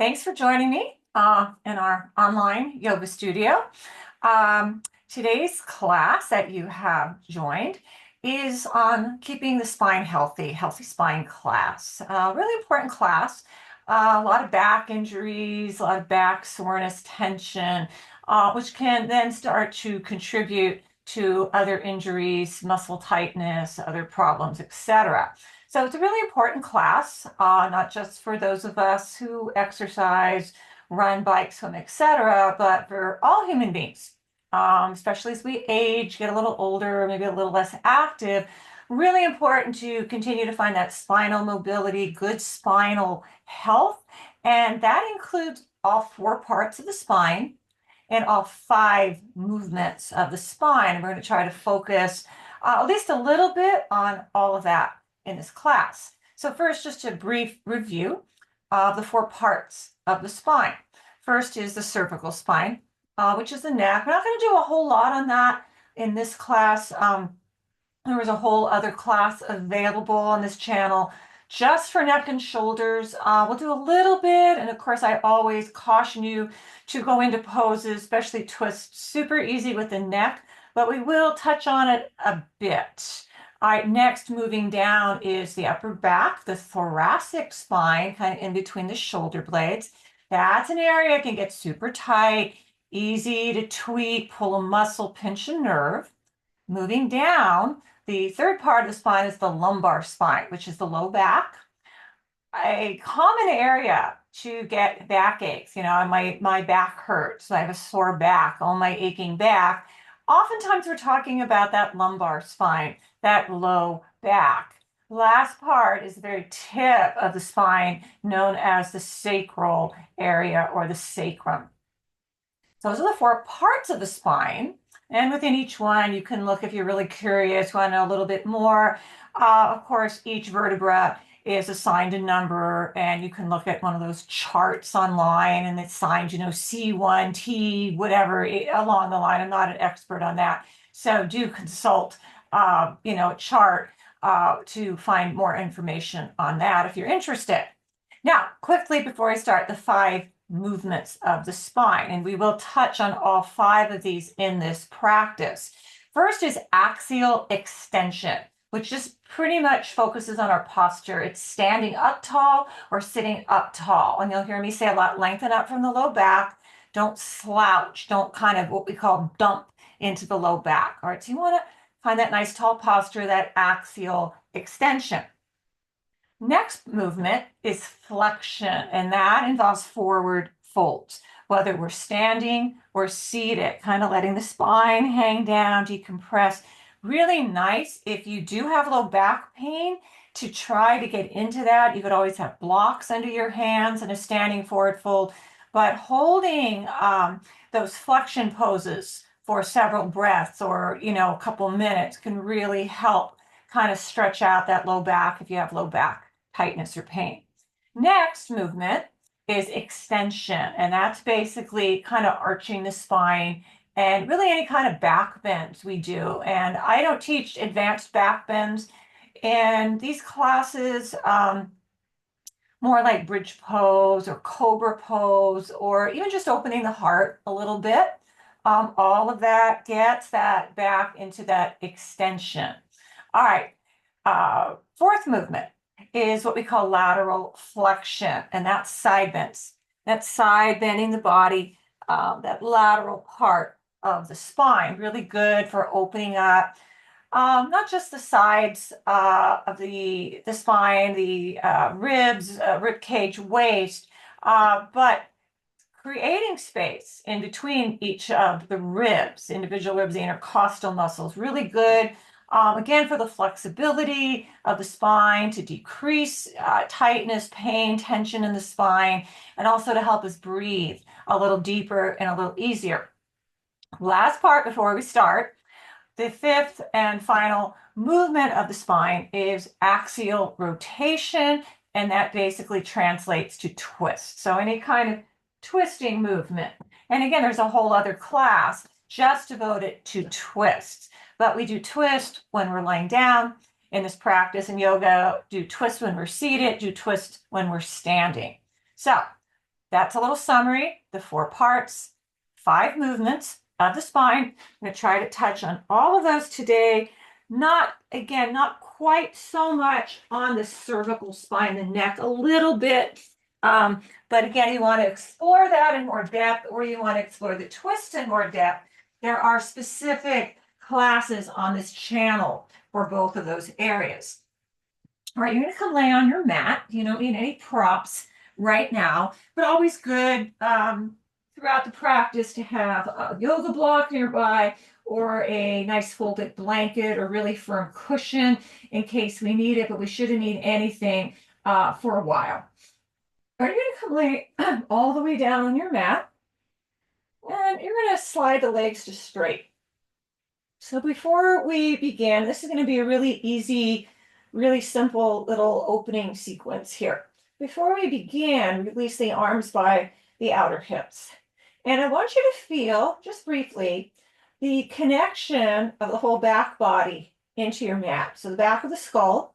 Thanks for joining me in our online yoga studio. Today's class that you have joined is on keeping the spine healthy, healthy spine class. Really important class. A lot of back injuries, a lot of back soreness, tension, which can then start to contribute to other injuries, muscle tightness, other problems, etc. So it's a really important class, not just for those of us who exercise, run, bike, swim, etc., but for all human beings, especially as we age, get a little older, maybe a little less active. Really important to continue to find that spinal mobility, good spinal health, and that includes all four parts of the spine and all five movements of the spine. And we're going to try to focus at least a little bit on all of that in this class. So first, just a brief review of the four parts of the spine. First is the cervical spine, which is the neck. We're not going to do a whole lot on that in this class. There was a whole other class available on this channel just for neck and shoulders. We'll do a little bit, and of course, I always caution you to go into poses, especially twists, super easy with the neck, but we will touch on it a bit. All right, next, moving down is the upper back, the thoracic spine, kind of in between the shoulder blades. That's an area that can get super tight, easy to tweak, pull a muscle, pinch a nerve. Moving down, the third part of the spine is the lumbar spine, which is the low back. A common area to get backaches, my back hurts, I have a sore back, all my aching back. Oftentimes we're talking about that lumbar spine, that low back. Last part is the very tip of the spine, known as the sacral area or the sacrum. So those are the four parts of the spine. And within each one, you can look if you're really curious, want to know a little bit more. Of course, each vertebra is assigned a number, and you can look at one of those charts online, and it's signed, C1, T, whatever, along the line. I'm not an expert on that. So do consult, a chart to find more information on that if you're interested. Now, quickly before I start, the five movements of the spine, and we will touch on all five of these in this practice. First is axial extension, which just pretty much focuses on our posture. It's standing up tall or sitting up tall. And you'll hear me say a lot, lengthen up from the low back. Don't slouch. Don't kind of what we call dump into the low back. All right, so you want to find that nice tall posture, that axial extension. Next movement is flexion, and that involves forward folds, whether we're standing or seated, kind of letting the spine hang down, decompress. Really nice if you do have low back pain to try to get into that. You could always have blocks under your hands and a standing forward fold, but holding those flexion poses for several breaths or, a couple minutes can really help kind of stretch out that low back if you have low back tightness or pain. Next movement is extension, and that's basically kind of arching the spine and really any kind of back bends we do. And I don't teach advanced back bends in these classes, more like bridge pose or cobra pose, or even just opening the heart a little bit. All of that gets that back into that extension. All right, fourth movement is what we call lateral flexion, and that's side bends. That's side bending the body, that lateral part of the spine, really good for opening up not just the sides of the spine, the ribs, rib cage, waist, but creating space in between each of the ribs, individual ribs, the intercostal muscles, really good. Again, for the flexibility of the spine, to decrease tightness, pain, tension in the spine, and also to help us breathe a little deeper and a little easier. Last part before we start, the fifth and final movement of the spine is axial rotation, and that basically translates to twist. So any kind of twisting movement. And again, there's a whole other class just devoted to twists. But we do twist when we're laying down in this practice in yoga, do twist when we're seated, do twist when we're standing. So that's a little summary, the 4 parts, 5 movements of the spine. I'm going to try to touch on all of those today. Not, again, not quite so much on the cervical spine, the neck, a little bit. But again, you want to explore that in more depth, or you want to explore the twist in more depth. There are specific classes on this channel for both of those areas. All right, you're going to come lay on your mat. You don't need any props right now, but always good throughout the practice to have a yoga block nearby or a nice folded blanket or really firm cushion in case we need it, but we shouldn't need anything for a while. All right, you're going to come lay all the way down on your mat, and you're going to slide the legs to straight. So before we begin, this is going to be a really easy, really simple little opening sequence here. Before we begin, release the arms by the outer hips. And I want you to feel, just briefly, the connection of the whole back body into your mat. So the back of the skull,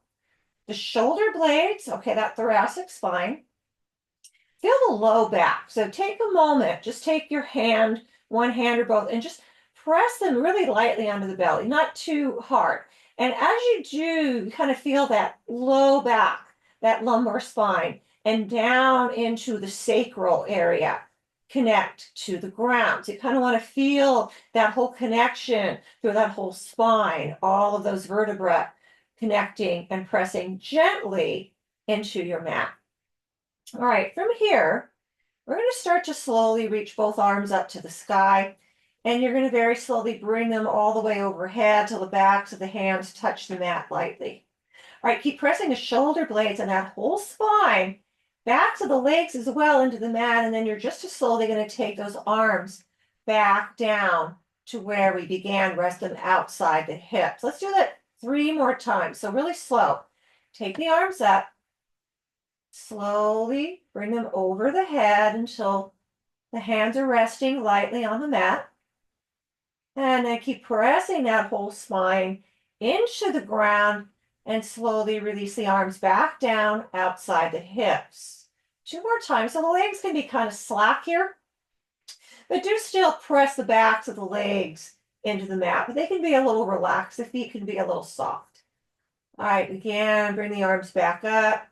the shoulder blades, okay, that thoracic spine. Feel the low back. So take a moment, just take your hand, one hand or both, and just press them really lightly onto the belly, not too hard. And as you do, you kind of feel that low back, that lumbar spine, and down into the sacral area. Connect to the ground. So you kind of want to feel that whole connection through that whole spine, all of those vertebrae connecting and pressing gently into your mat. All right, from here, we're going to start to slowly reach both arms up to the sky, and you're going to very slowly bring them all the way overhead till the backs of the hands touch the mat lightly. All right, keep pressing the shoulder blades and that whole spine, backs of the legs as well into the mat, and then you're just as slowly going to take those arms back down to where we began, rest them outside the hips. Let's do that 3 more times, so really slow. Take the arms up, slowly bring them over the head until the hands are resting lightly on the mat. And then keep pressing that whole spine into the ground and slowly release the arms back down outside the hips. 2 more times. So the legs can be kind of slack here, but do still press the backs of the legs into the mat, but they can be a little relaxed. The feet can be a little soft. All right, again, bring the arms back up.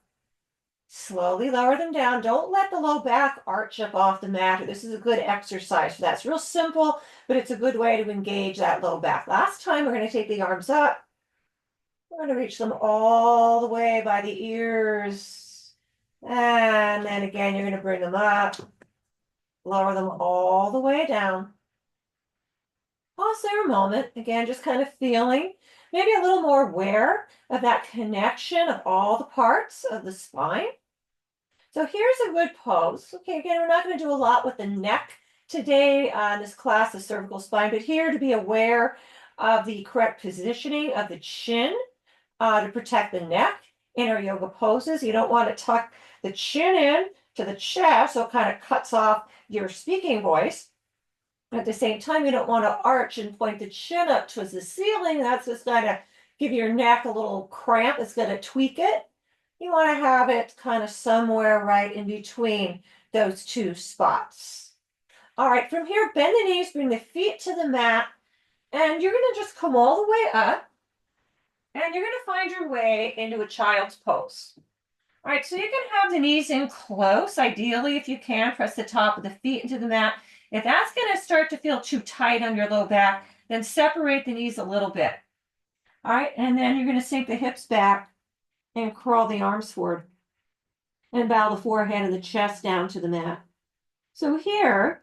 Slowly lower them down. Don't let the low back arch up off the mat. This is a good exercise for that. It's real simple, but it's a good way to engage that low back. Last time, we're going to take the arms up. We're going to reach them all the way by the ears. And then again, you're going to bring them up. Lower them all the way down. Pause there a moment. Again, just kind of feeling maybe a little more aware of that connection of all the parts of the spine. So here's a good pose. Okay, again, we're not going to do a lot with the neck today in this class, the cervical spine, but here to be aware of the correct positioning of the chin to protect the neck in our yoga poses. You don't want to tuck the chin in to the chest, so it kind of cuts off your speaking voice. At the same time, you don't want to arch and point the chin up towards the ceiling. That's just going to give your neck a little cramp. It's going to tweak it. You want to have it kind of somewhere right in between those 2 spots. All right, from here, bend the knees, bring the feet to the mat, and you're going to just come all the way up, and you're going to find your way into a child's pose. All right, so you can have the knees in close. Ideally, if you can, press the top of the feet into the mat. If that's going to start to feel too tight on your low back, then separate the knees a little bit. All right, and then you're going to sink the hips back and crawl the arms forward and bow the forehead and the chest down to the mat. So here,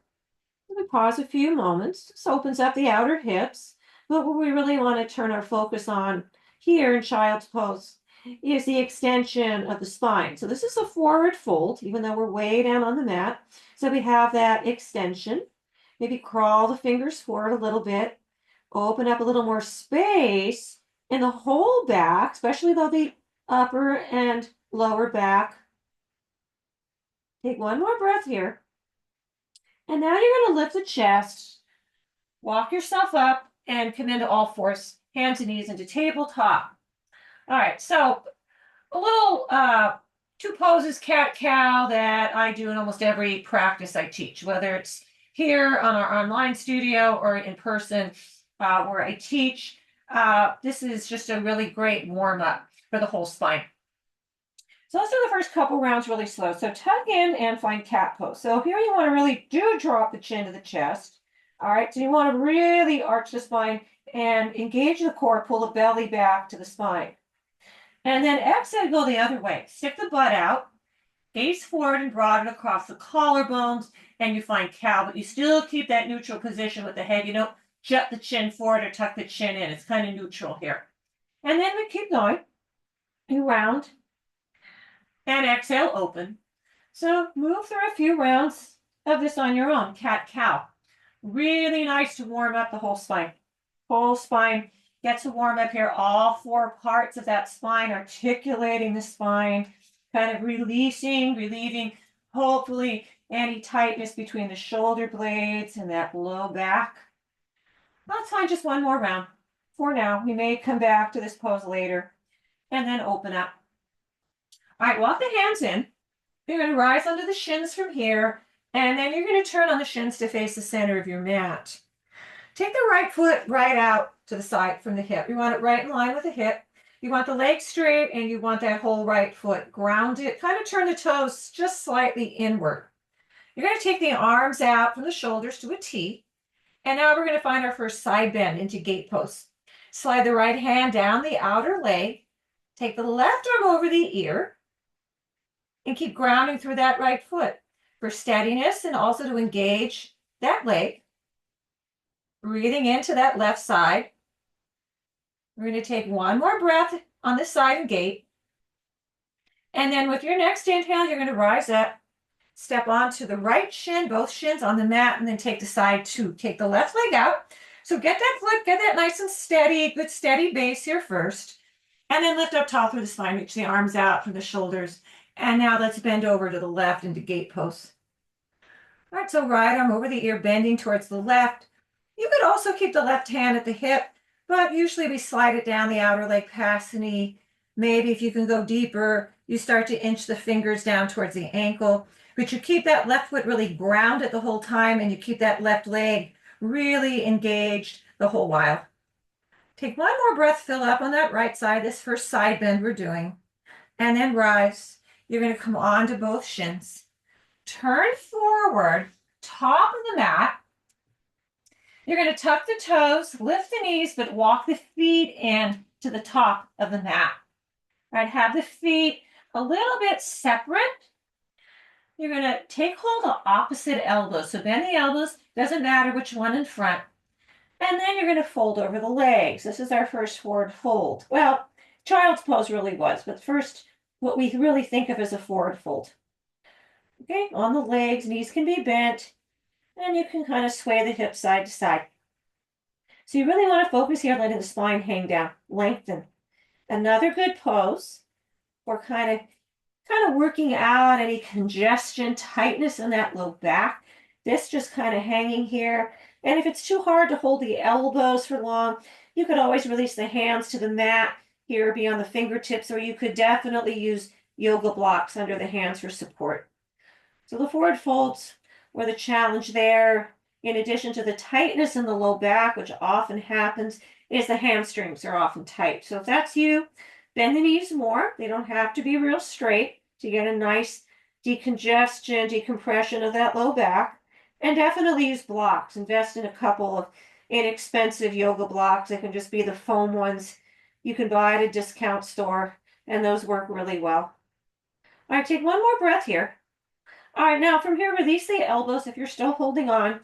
we pause a few moments. This opens up the outer hips, but what we really want to turn our focus on here in child's pose is the extension of the spine. So this is a forward fold, even though we're way down on the mat. So we have that extension. Maybe crawl the fingers forward a little bit. Open up a little more space in the whole back, especially though the upper and lower back. Take one more breath here. And now you're going to lift the chest, walk yourself up, and come into all 4s, hands and knees into tabletop. All right, so a little two poses, cat cow, that I do in almost every practice I teach, whether it's here on our online studio or in person where I teach. This is just a really great warm up for the whole spine. So let's do the first couple rounds really slow. So tuck in and find cat pose. So here you want to really do drop the chin to the chest. All right, so you want to really arch the spine and engage the core, pull the belly back to the spine. And then exhale, go the other way. Stick the butt out, gaze forward and broaden across the collarbones, and you find cow, but you still keep that neutral position with the head. You don't jut the chin forward or tuck the chin in. It's kind of neutral here. And then we keep going. You round and exhale, open. So move through a few rounds of this on your own, cat cow. Really nice to warm up the whole spine. Whole spine gets a warm up here. All four parts of that spine, articulating the spine, kind of releasing, relieving, hopefully any tightness between the shoulder blades and that low back. Let's find just one more round. For now, we may come back to this pose later and then open up. All right, walk the hands in. You're going to rise under the shins from here, and then you're going to turn on the shins to face the center of your mat. Take the right foot right out to the side from the hip. You want it right in line with the hip. You want the leg straight, and you want that whole right foot grounded. Kind of turn the toes just slightly inward. You're going to take the arms out from the shoulders to a T, and now we're going to find our first side bend into gate pose. Slide the right hand down the outer leg. Take the left arm over the ear, and keep grounding through that right foot for steadiness and also to engage that leg. Breathing into that left side. We're going to take one more breath on this side and gate. And then with your next inhale, you're going to rise up, step onto the right shin, both shins on the mat, and then take the side two. Take the left leg out. So get that foot, get that nice and steady, good steady base here first. And then lift up tall through the spine, reach the arms out from the shoulders. And now let's bend over to the left into gate pose. All right, so right arm over the ear, bending towards the left. You could also keep the left hand at the hip, but usually we slide it down the outer leg past the knee. Maybe if you can go deeper, you start to inch the fingers down towards the ankle. But you keep that left foot really grounded the whole time, and you keep that left leg really engaged the whole while. Take one more breath, fill up on that right side, this first side bend we're doing, and then rise. You're going to come onto both shins. Turn forward, top of the mat. You're going to tuck the toes, lift the knees, but walk the feet in to the top of the mat. All right, have the feet a little bit separate. You're going to take hold of opposite elbows. So bend the elbows, doesn't matter which one in front. And then you're going to fold over the legs. This is our first forward fold. Well, child's pose really was, but first, what we really think of as a forward fold. Okay, on the legs, knees can be bent, and you can kind of sway the hips side to side. So you really want to focus here, letting the spine hang down, lengthen. Another good pose for kind of working out any congestion, tightness in that low back. This just kind of hanging here. And if it's too hard to hold the elbows for long, you could always release the hands to the mat here, be on the fingertips, or you could definitely use yoga blocks under the hands for support. So the forward folds were the challenge there. In addition to the tightness in the low back, which often happens, is the hamstrings are often tight. So if that's you, bend the knees more. They don't have to be real straight to get a nice decongestion, decompression of that low back. And definitely use blocks. Invest in a couple of inexpensive yoga blocks. They can just be the foam ones you can buy at a discount store, and those work really well. All right, take one more breath here. All right, now from here, release the elbows if you're still holding on.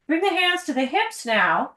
Bring the hands to the hips now.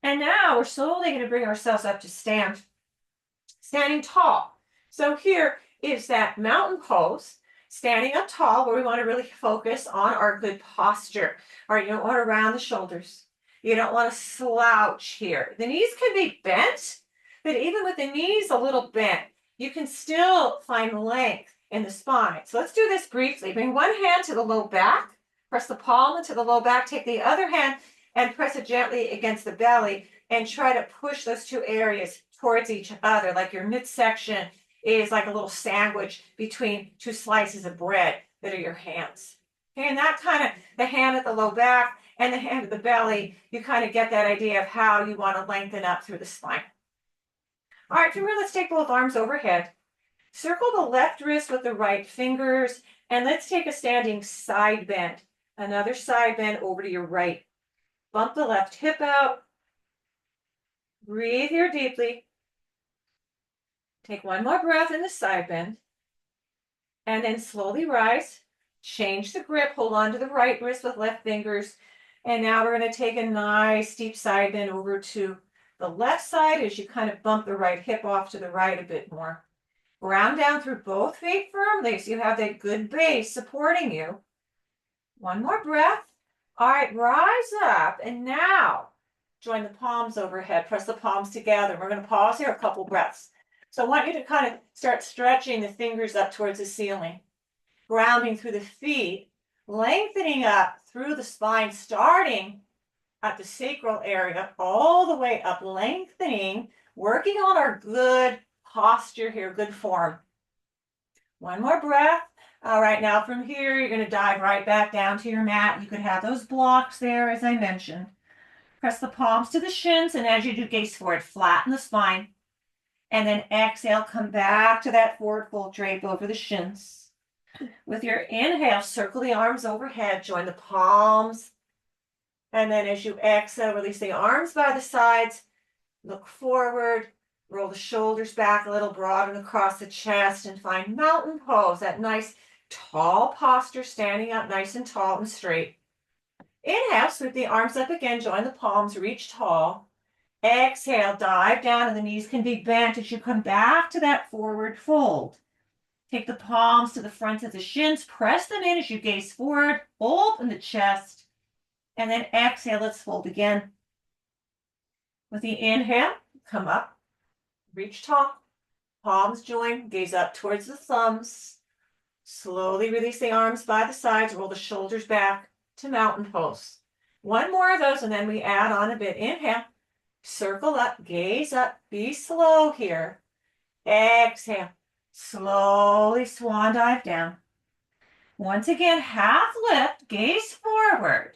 And now we're slowly going to bring ourselves up to standing tall. So here is that mountain pose. Standing up tall, where we want to really focus on our good posture. All right, you don't want to round the shoulders. You don't want to slouch here. The knees can be bent, but even with the knees a little bent, you can still find length in the spine. So let's do this briefly. Bring one hand to the low back, press the palm into the low back, take the other hand and press it gently against the belly and try to push those two areas towards each other, like your midsection is like a little sandwich between two slices of bread that are your hands. Okay, and that kind of, the hand at the low back and the hand at the belly, you kind of get that idea of how you want to lengthen up through the spine. All right, from here, let's take both arms overhead. Circle the left wrist with the right fingers, and let's take a standing side bend. Another side bend over to your right. Bump the left hip out. Breathe here deeply. Take one more breath in the side bend. And then slowly rise. Change the grip. Hold on to the right wrist with left fingers. And now we're going to take a nice deep side bend over to the left side as you kind of bump the right hip off to the right a bit more. Ground down through both feet firmly so you have that good base supporting you. One more breath. All right, rise up. And now join the palms overhead. Press the palms together. We're going to pause here a couple breaths. So I want you to kind of start stretching the fingers up towards the ceiling. Grounding through the feet. Lengthening up through the spine, starting at the sacral area, all the way up, lengthening, working on our good posture here, good form. One more breath. All right, now from here, you're going to dive right back down to your mat. You could have those blocks there, as I mentioned. Press the palms to the shins, and as you do, gaze forward, flatten the spine. And then exhale, come back to that forward fold drape over the shins. With your inhale, circle the arms overhead, join the palms. And then as you exhale, release the arms by the sides, look forward, roll the shoulders back a little, broaden across the chest, and find mountain pose, that nice tall posture, standing up nice and tall and straight. Inhale, sweep the arms up again, join the palms, reach tall. Exhale, dive down, and the knees can be bent as you come back to that forward fold. Take the palms to the front of the shins, press them in as you gaze forward, open the chest, and then exhale, let's fold again. With the inhale, come up, reach tall, palms join, gaze up towards the thumbs. Slowly release the arms by the sides, roll the shoulders back to mountain pose. One more of those, and then we add on a bit. Inhale, circle up, gaze up, be slow here. Exhale, slowly swan dive down. Once again, half lift, gaze forward.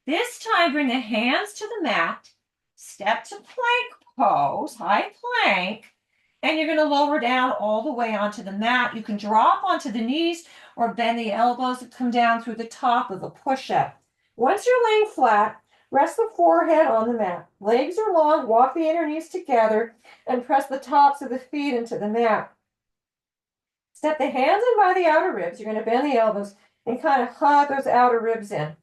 This time, bring the hands to the mat, step to plank pose, high plank, and you're going to lower down all the way onto the mat. You can drop onto the knees or bend the elbows and come down through the top of a push-up. Once you're laying flat, rest the forehead on the mat. Legs are long, walk the inner knees together, and press the tops of the feet into the mat. Step the hands in by the outer ribs. You're going to bend the elbows and kind of hug those outer ribs in.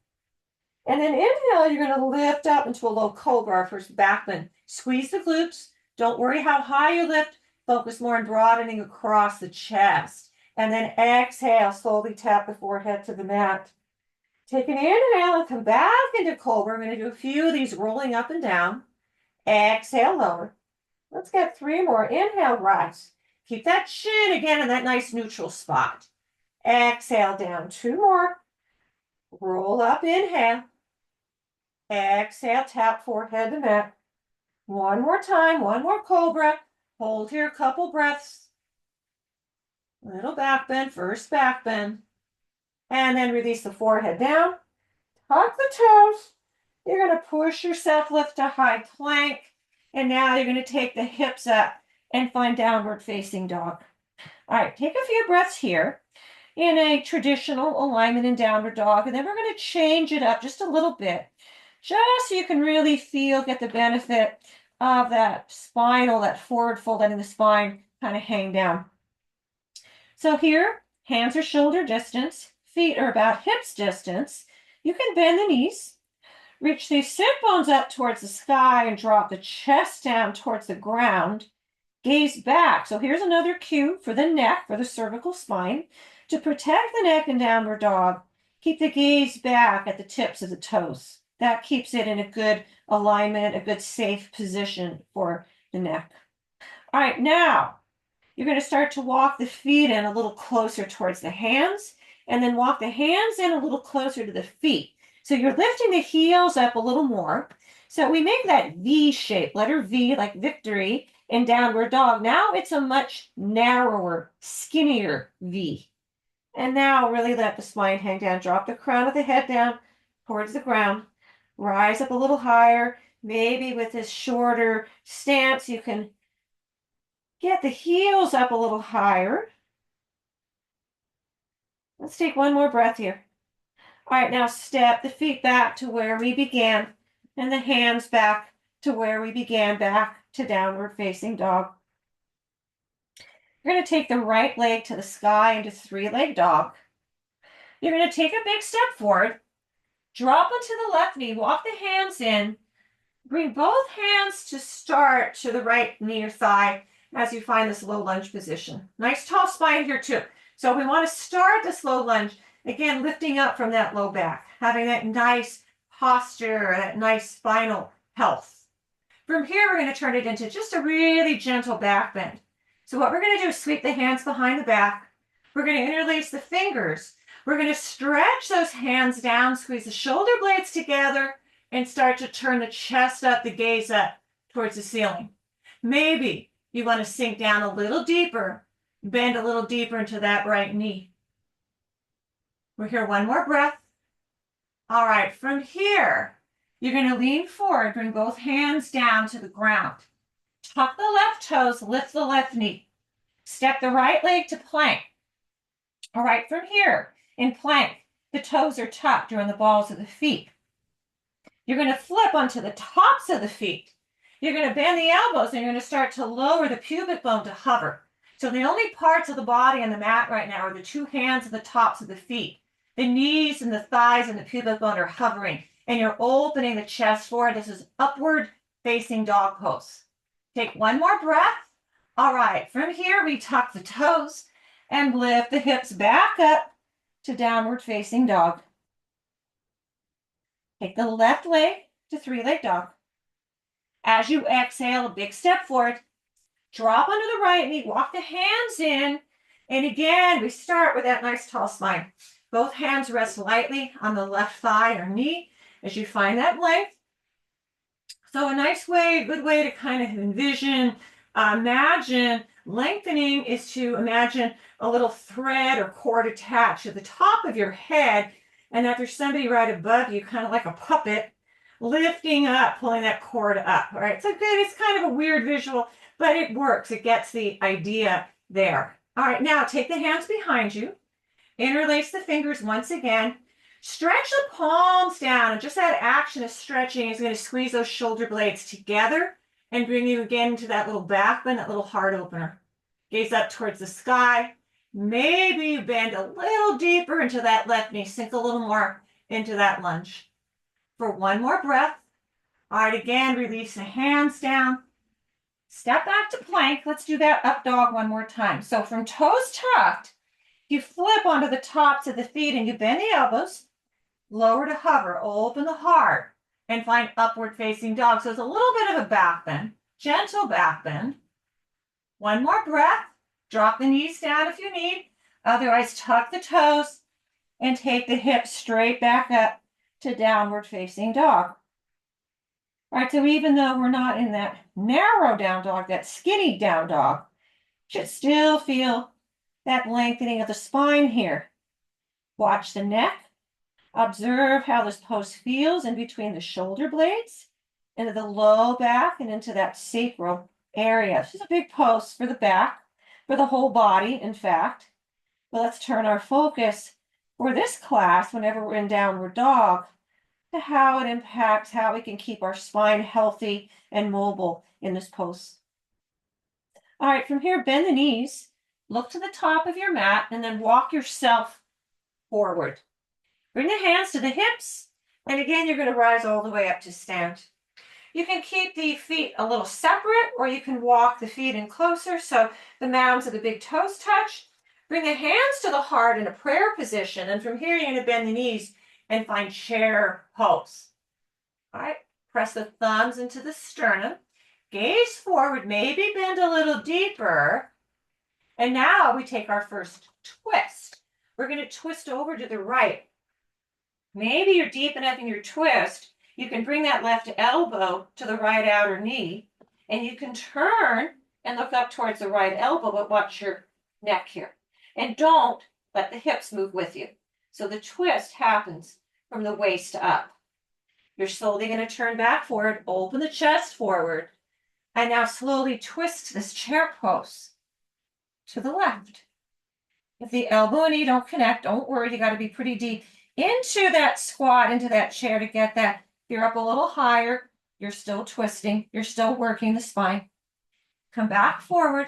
And then inhale, you're going to lift up into a low cobra, first back bend. Squeeze the glutes. Don't worry how high you lift. Focus more on broadening across the chest. And then exhale, slowly tap the forehead to the mat. Take an inhale and come back into cobra. I'm going to do a few of these rolling up and down. Exhale, lower. Let's get 3 more. Inhale, rise. Keep that chin again in that nice neutral spot. Exhale, down. 2 more. Roll up, inhale. Exhale, tap forehead to mat. One more time, one more cobra. Hold here a couple breaths. Little back bend, first back bend. And then release the forehead down. Tuck the toes. You're going to push yourself, lift to high plank. And now you're going to take the hips up and find downward facing dog. All right, take a few breaths here in a traditional alignment in downward dog. And then we're going to change it up just a little bit, just so you can really get the benefit of that spinal, that forward fold, letting the spine kind of hang down. So here, hands are shoulder distance, feet are about hips distance. You can bend the knees, reach these sit bones up towards the sky and drop the chest down towards the ground. Gaze back. So here's another cue for the neck, for the cervical spine. To protect the neck in downward dog, keep the gaze back at the tips of the toes. That keeps it in a good alignment, a good safe position for the neck. All right, now you're going to start to walk the feet in a little closer towards the hands, and then walk the hands in a little closer to the feet. So you're lifting the heels up a little more. So we make that V shape, letter V like victory, in downward dog. Now it's a much narrower, skinnier V. And now really let the spine hang down. Drop the crown of the head down towards the ground. Rise up a little higher. Maybe with this shorter stance, you can get the heels up a little higher. Let's take one more breath here. All right, now step the feet back to where we began and the hands back to where we began, back to downward facing dog. You're going to take the right leg to the sky into three-leg dog. You're going to take a big step forward, drop onto the left knee, walk the hands in, bring both hands to start to the right knee or thigh as you find this low lunge position. Nice tall spine here too. So we want to start this low lunge, again, lifting up from that low back, having that nice posture, that nice spinal health. From here, we're going to turn it into just a really gentle back bend. So what we're going to do is sweep the hands behind the back. We're going to interlace the fingers. We're going to stretch those hands down, squeeze the shoulder blades together, and start to turn the chest up, the gaze up towards the ceiling. Maybe you want to sink down a little deeper, bend a little deeper into that right knee. We're here, one more breath. All right, from here, you're going to lean forward, bring both hands down to the ground. Tuck the left toes, lift the left knee. Step the right leg to plank. All right, from here, in plank, the toes are tucked during the balls of the feet. You're going to flip onto the tops of the feet. You're going to bend the elbows and you're going to start to lower the pubic bone to hover. So the only parts of the body on the mat right now are the two hands and the tops of the feet. The knees and the thighs and the pubic bone are hovering, and you're opening the chest forward. This is upward facing dog pose. Take one more breath. All right, from here we tuck the toes and lift the hips back up to downward facing dog. Take the left leg to three-leg dog. As you exhale, a big step forward. Drop onto the right knee, walk the hands in, and again, we start with that nice tall spine. Both hands rest lightly on the left thigh or knee as you find that length. So a nice way, good way to kind of envision, imagine lengthening is to imagine a little thread or cord attached to the top of your head, and that there's somebody right above you, kind of like a puppet, lifting up, pulling that cord up. All right, so good. It's kind of a weird visual, but it works. It gets the idea there. All right, now take the hands behind you. Interlace the fingers once again. Stretch the palms down, and just that action of stretching is going to squeeze those shoulder blades together and bring you again into that little back bend, that little heart opener. Gaze up towards the sky. Maybe you bend a little deeper into that left knee, sink a little more into that lunge. For one more breath. All right, again, release the hands down. Step back to plank. Let's do that up dog one more time. So from toes tucked, you flip onto the tops of the feet and you bend the elbows, lower to hover, open the heart, and find upward facing dog. So it's a little bit of a back bend, gentle back bend. One more breath. Drop the knees down if you need. Otherwise, tuck the toes and take the hips straight back up to downward facing dog. All right, so even though we're not in that narrow down dog, that skinny down dog, should still feel that lengthening of the spine here. Watch the neck. Observe how this pose feels in between the shoulder blades, into the low back, and into that sacral area. This is a big pose for the back, for the whole body, in fact. But let's turn our focus for this class, whenever we're in downward dog, to how it impacts how we can keep our spine healthy and mobile in this pose. All right, from here, bend the knees, look to the top of your mat, and then walk yourself forward. Bring the hands to the hips, and again, you're going to rise all the way up to stand. You can keep the feet a little separate, or you can walk the feet in closer so the mounds of the big toes touch. Bring the hands to the heart in a prayer position, and from here, you're going to bend the knees and find chair pose. All right, press the thumbs into the sternum. Gaze forward, maybe bend a little deeper. And now we take our first twist. We're going to twist over to the right. Maybe you're deep enough in your twist, you can bring that left elbow to the right outer knee. And you can turn and look up towards the right elbow, but watch your neck here. And don't let the hips move with you. So the twist happens from the waist up. You're slowly going to turn back forward, open the chest forward, and now slowly twist this chair pose to the left. If the elbow and knee don't connect, don't worry, you got to be pretty deep into that squat, into that chair to get that. If you're up a little higher, you're still twisting, you're still working the spine. Come back forward,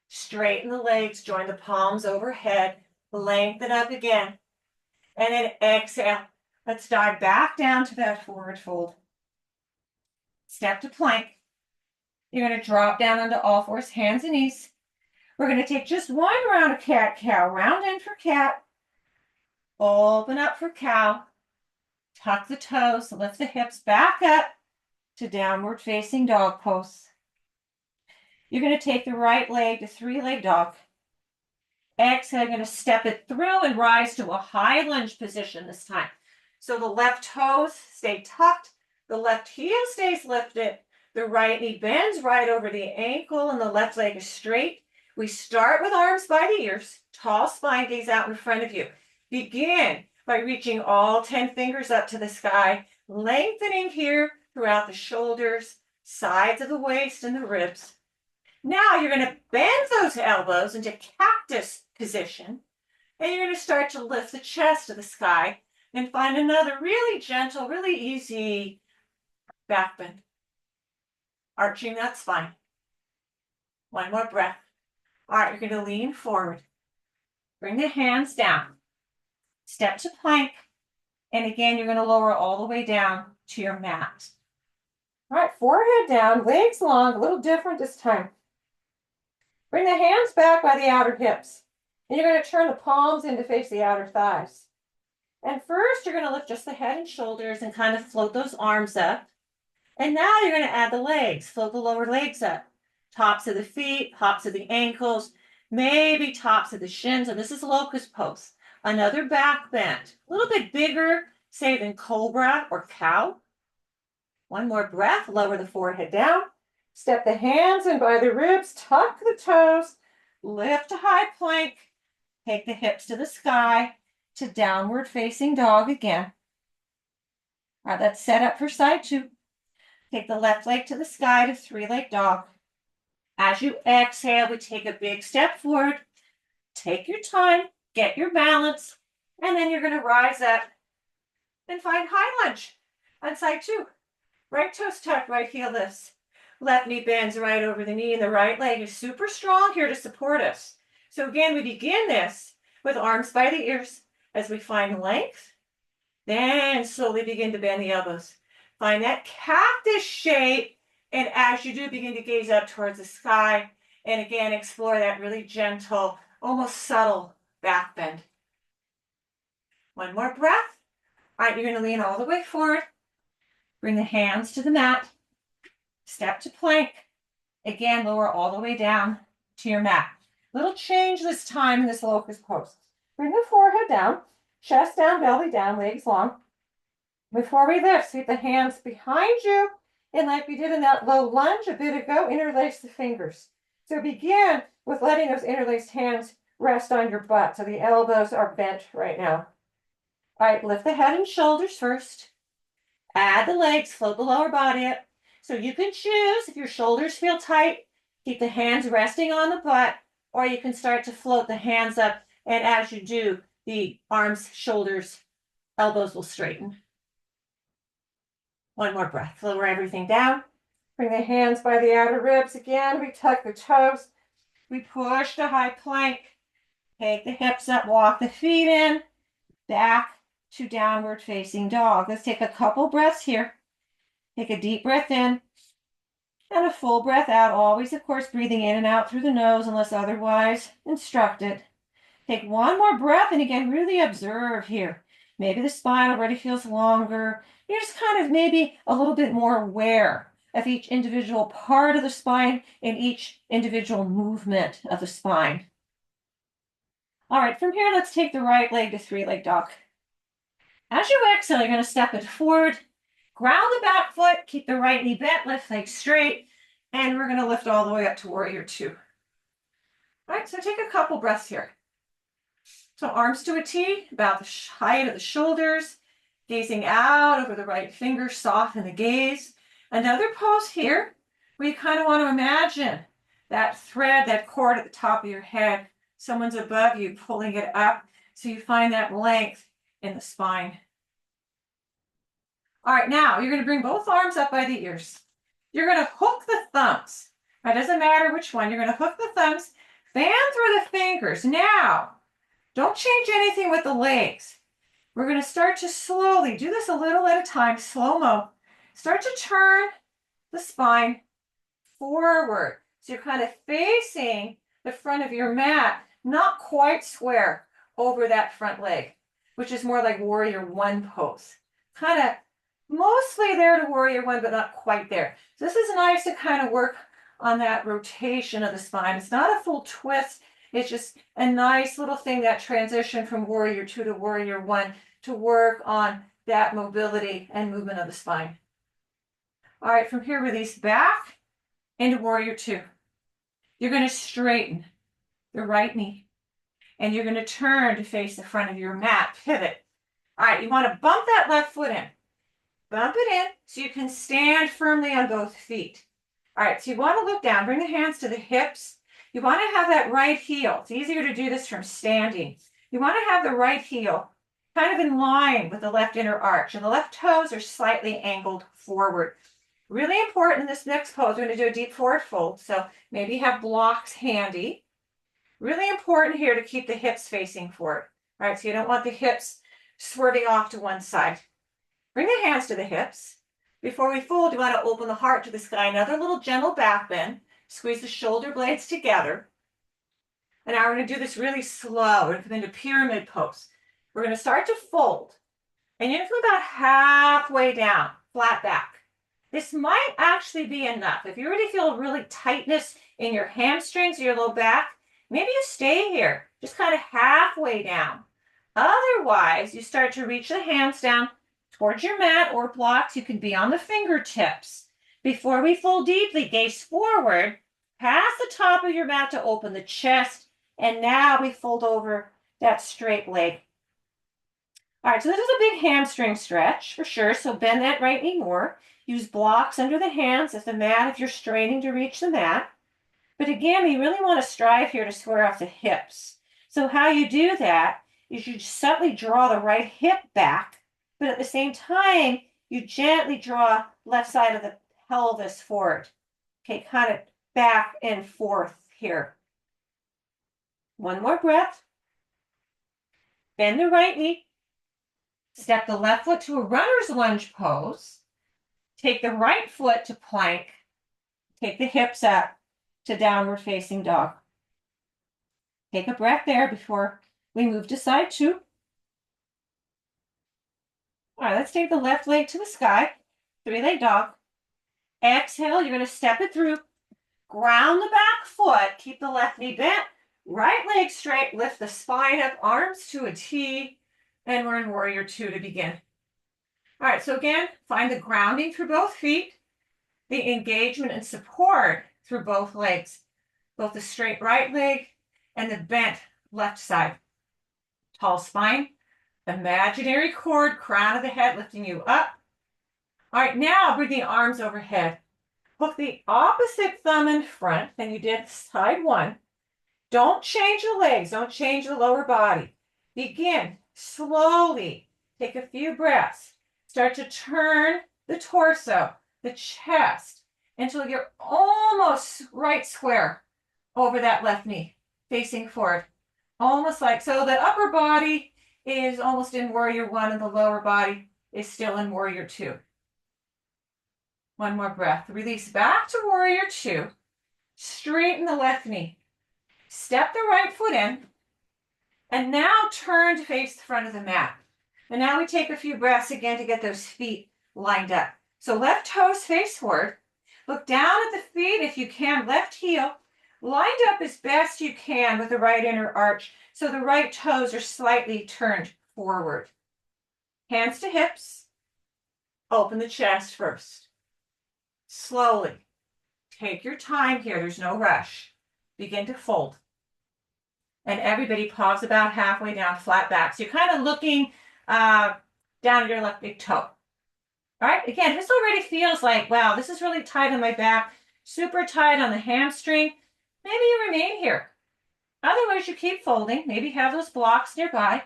straighten the legs, join the palms overhead, lengthen up again, and then exhale. Let's dive back down to that forward fold. Step to plank. You're going to drop down onto all fours, hands and knees. We're going to take just one round of cat-cow. Round in for cat. Open up for cow. Tuck the toes, lift the hips back up to downward facing dog pose. You're going to take the right leg to three-leg dog. Exhale, you're going to step it through and rise to a high lunge position this time. So the left toes stay tucked, the left heel stays lifted, the right knee bends right over the ankle, and the left leg is straight. We start with arms by the ears, tall spine, gaze out in front of you. Begin by reaching all 10 fingers up to the sky, lengthening here throughout the shoulders, sides of the waist, and the ribs. Now you're going to bend those elbows into cactus position, and you're going to start to lift the chest to the sky and find another really gentle, really easy back bend. Arching that spine. One more breath. All right, you're going to lean forward. Bring the hands down. Step to plank. And again, you're going to lower all the way down to your mat. All right, forehead down, legs long, a little different this time. Bring the hands back by the outer hips. And you're going to turn the palms in to face the outer thighs. And first, you're going to lift just the head and shoulders and kind of float those arms up. And now you're going to add the legs. Float the lower legs up. Tops of the feet, tops of the ankles, maybe tops of the shins. And this is locust pose. Another back bend. A little bit bigger, say, than cobra or cow. One more breath. Lower the forehead down. Step the hands in by the ribs. Tuck the toes. Lift to high plank. Take the hips to the sky to downward facing dog again. All right, let's set up for side two. Take the left leg to the sky to three-leg dog. As you exhale, we take a big step forward. Take your time, get your balance, and then you're going to rise up and find high lunge on side two. Right toes tucked, right heel lifts. Left knee bends right over the knee, and the right leg is super strong here to support us. So again, we begin this with arms by the ears as we find length. Then slowly begin to bend the elbows. Find that cactus shape. And as you do, begin to gaze up towards the sky. And again, explore that really gentle, almost subtle back bend. One more breath. All right, you're going to lean all the way forward. Bring the hands to the mat. Step to plank. Again, lower all the way down to your mat. Little change this time in this locust pose. Bring the forehead down, chest down, belly down, legs long. Before we lift, sweep the hands behind you. And like we did in that low lunge a bit ago, interlace the fingers. So begin with letting those interlaced hands rest on your butt. So the elbows are bent right now. All right, lift the head and shoulders first. Add the legs, float the lower body up. So you can choose, if your shoulders feel tight, keep the hands resting on the butt, or you can start to float the hands up. And as you do, the arms, shoulders, elbows will straighten. One more breath. Lower everything down. Bring the hands by the outer ribs again. We tuck the toes. We push to high plank. Take the hips up, walk the feet in. Back to downward facing dog. Let's take a couple breaths here. Take a deep breath in and a full breath out. Always, of course, breathing in and out through the nose unless otherwise instructed. Take one more breath and again, really observe here. Maybe the spine already feels longer. You're just kind of maybe a little bit more aware of each individual part of the spine and each individual movement of the spine. All right, from here, let's take the right leg to three-leg dog. As you exhale, you're going to step it forward. Ground the back foot, keep the right knee bent, left leg straight. And we're going to lift all the way up to warrior two. All right, so take a couple breaths here. So arms to a T, about the height of the shoulders, gazing out over the right finger, soften the gaze. Another pose here where you kind of want to imagine that thread, that cord at the top of your head, someone's above you pulling it up so you find that length in the spine. All right, now you're going to bring both arms up by the ears. You're going to hook the thumbs. It doesn't matter which one. You're going to hook the thumbs, fan through the fingers. Now, don't change anything with the legs. We're going to start to slowly do this a little at a time, slow-mo. Start to turn the spine forward. So you're kind of facing the front of your mat, not quite square over that front leg, which is more like warrior one pose. Kind of mostly there to warrior one, but not quite there. So this is nice to kind of work on that rotation of the spine. It's not a full twist. It's just a nice little thing, that transition from warrior two to warrior one, to work on that mobility and movement of the spine. All right, from here, release back into warrior two. You're going to straighten the right knee, and you're going to turn to face the front of your mat, pivot. All right, you want to bump that left foot in. Bump it in so you can stand firmly on both feet. All right, so you want to look down, bring the hands to the hips. You want to have that right heel. It's easier to do this from standing. You want to have the right heel kind of in line with the left inner arch, and the left toes are slightly angled forward. Really important in this next pose, we're going to do a deep forward fold, so maybe you have blocks handy. Really important here to keep the hips facing forward. All right, so you don't want the hips swerving off to one side. Bring the hands to the hips. Before we fold, you want to open the heart to the sky. Another little gentle back bend. Squeeze the shoulder blades together. And now we're going to do this really slow. We're going to come into pyramid pose. We're going to start to fold. And you're going to come about halfway down, flat back. This might actually be enough. If you already feel really tightness in your hamstrings or your low back, maybe you stay here, just kind of halfway down. Otherwise, you start to reach the hands down towards your mat or blocks. You can be on the fingertips. Before we fold deeply, gaze forward, past the top of your mat to open the chest, and now we fold over that straight leg. All right, so this is a big hamstring stretch for sure, so bend that right knee more. Use blocks under the hands as the mat if you're straining to reach the mat. But again, we really want to strive here to square off the hips. So how you do that is you subtly draw the right hip back, but at the same time, you gently draw left side of the pelvis forward. Okay, kind of back and forth here. One more breath. Bend the right knee. Step the left foot to a runner's lunge pose. Take the right foot to plank. Take the hips up to downward facing dog. Take a breath there before we move to side two. All right, let's take the left leg to the sky. Three-leg dog. Exhale, you're going to step it through. Ground the back foot. Keep the left knee bent. Right leg straight. Lift the spine up, arms to a T. And we're in warrior two to begin. All right, so again, find the grounding through both feet, the engagement and support through both legs, both the straight right leg and the bent left side. Tall spine, imaginary cord, crown of the head lifting you up. All right, now bring the arms overhead. Hook the opposite thumb in front than you did side one. Don't change the legs, don't change the lower body. Begin slowly. Take a few breaths. Start to turn the torso, the chest, until you're almost right square over that left knee, facing forward. Almost like, so the upper body is almost in warrior one and the lower body is still in warrior two. One more breath. Release back to warrior two. Straighten the left knee. Step the right foot in. And now turn to face the front of the mat. And now we take a few breaths again to get those feet lined up. So left toes face forward. Look down at the feet if you can. Left heel lined up as best you can with the right inner arch. So the right toes are slightly turned forward. Hands to hips. Open the chest first. Slowly. take your time here. There's no rush. Begin to fold. And everybody pause about halfway down, flat back. So you're kind of looking down at your left big toe. All right, again, this already feels like, wow, this is really tight on my back, super tight on the hamstring. Maybe you remain here. Otherwise, you keep folding. Maybe have those blocks nearby.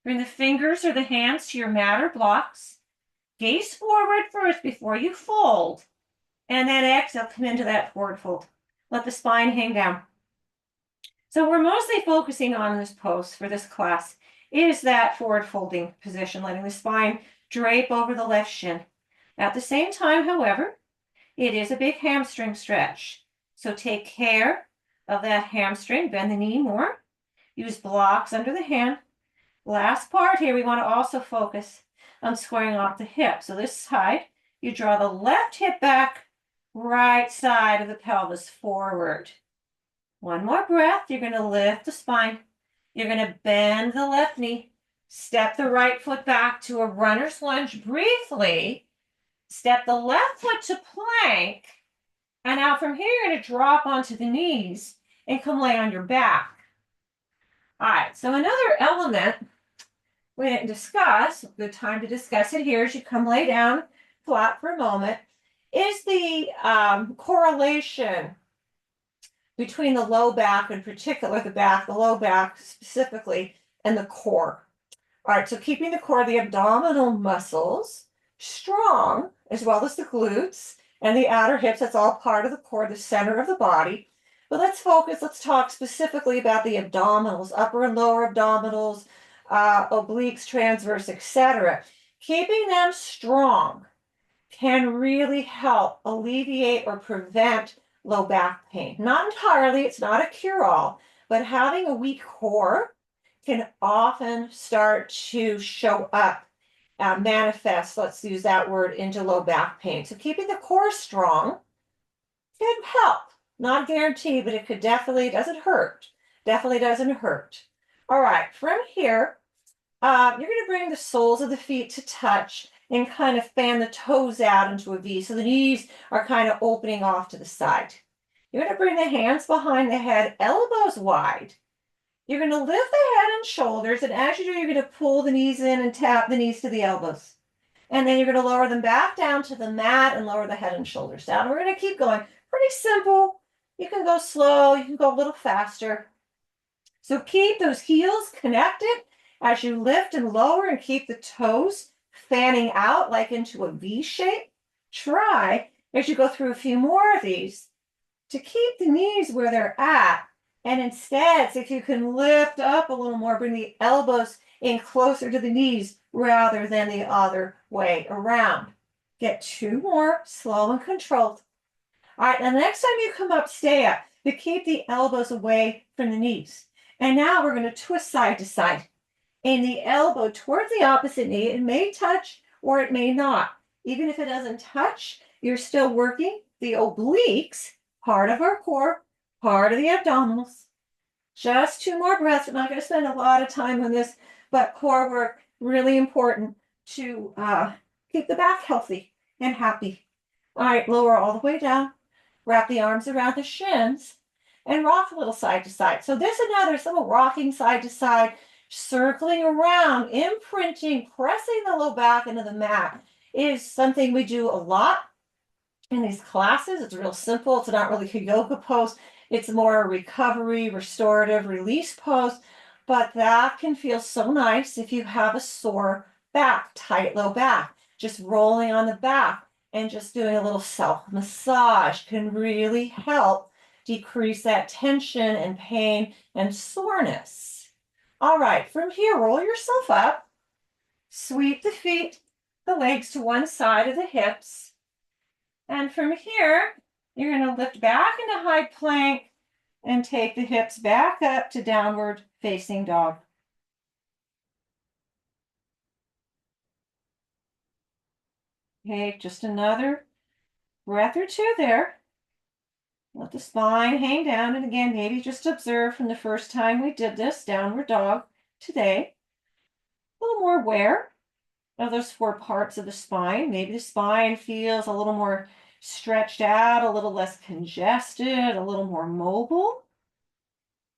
Bring the fingers or the hands to your mat or blocks. Gaze forward first before you fold. And then exhale, come into that forward fold. Let the spine hang down. So we're mostly focusing on this pose for this class is that forward folding position, letting the spine drape over the left shin. At the same time, however, it is a big hamstring stretch. So take care of that hamstring, bend the knee more. Use blocks under the hand. Last part here, we want to also focus on squaring off the hip. So this side, you draw the left hip back, right side of the pelvis forward. One more breath. You're going to lift the spine. You're going to bend the left knee. Step the right foot back to a runner's lunge briefly. Step the left foot to plank. And now from here, you're going to drop onto the knees and come lay on your back. All right, so another element we didn't discuss, good time to discuss it here as you come lay down flat for a moment, is the correlation between the low back, in particular the low back specifically, and the core. All right, so keeping the core, the abdominal muscles strong, as well as the glutes and the outer hips, that's all part of the core, the center of the body. But let's talk specifically about the abdominals, upper and lower abdominals, obliques, transverse, etc. Keeping them strong can really help alleviate or prevent low back pain. Not entirely, it's not a cure-all, but having a weak core can often start to show up, manifest, let's use that word, into low back pain. So keeping the core strong can help. Not guaranteed, but it could definitely, doesn't hurt. Definitely doesn't hurt. All right, from here, you're going to bring the soles of the feet to touch and kind of fan the toes out into a V. So the knees are kind of opening off to the side. You're going to bring the hands behind the head, elbows wide. You're going to lift the head and shoulders, and as you do, you're going to pull the knees in and tap the knees to the elbows. And then you're going to lower them back down to the mat and lower the head and shoulders down. We're going to keep going. Pretty simple. You can go slow, you can go a little faster. So keep those heels connected as you lift and lower, and keep the toes fanning out like into a V shape. Try, as you go through a few more of these, to keep the knees where they're at. And instead, if you can lift up a little more, bring the elbows in closer to the knees rather than the other way around. Get two more, slow and controlled. All right, and the next time you come up, stay up, but keep the elbows away from the knees. And now we're going to twist side to side. And the elbow towards the opposite knee, it may touch or it may not. Even if it doesn't touch, you're still working the obliques, part of our core, part of the abdominals. Just two more breaths. I'm not going to spend a lot of time on this, but core work, really important to keep the back healthy and happy. All right, lower all the way down. Wrap the arms around the shins and rock a little side to side. So this another little rocking side to side, circling around, imprinting, pressing the low back into the mat is something we do a lot in these classes. It's real simple. It's not really a yoga pose. It's more a recovery, restorative, release pose. But that can feel so nice if you have a sore back, tight low back. Just rolling on the back and just doing a little self-massage can really help decrease that tension and pain and soreness. All right, from here, roll yourself up. Sweep the feet, the legs to one side of the hips. And from here, you're going to lift back into high plank and take the hips back up to downward facing dog. Okay, just another breath or two there. Let the spine hang down. And again, maybe just observe from the first time we did this, downward dog today. A little more aware of those four parts of the spine. Maybe the spine feels a little more stretched out, a little less congested, a little more mobile.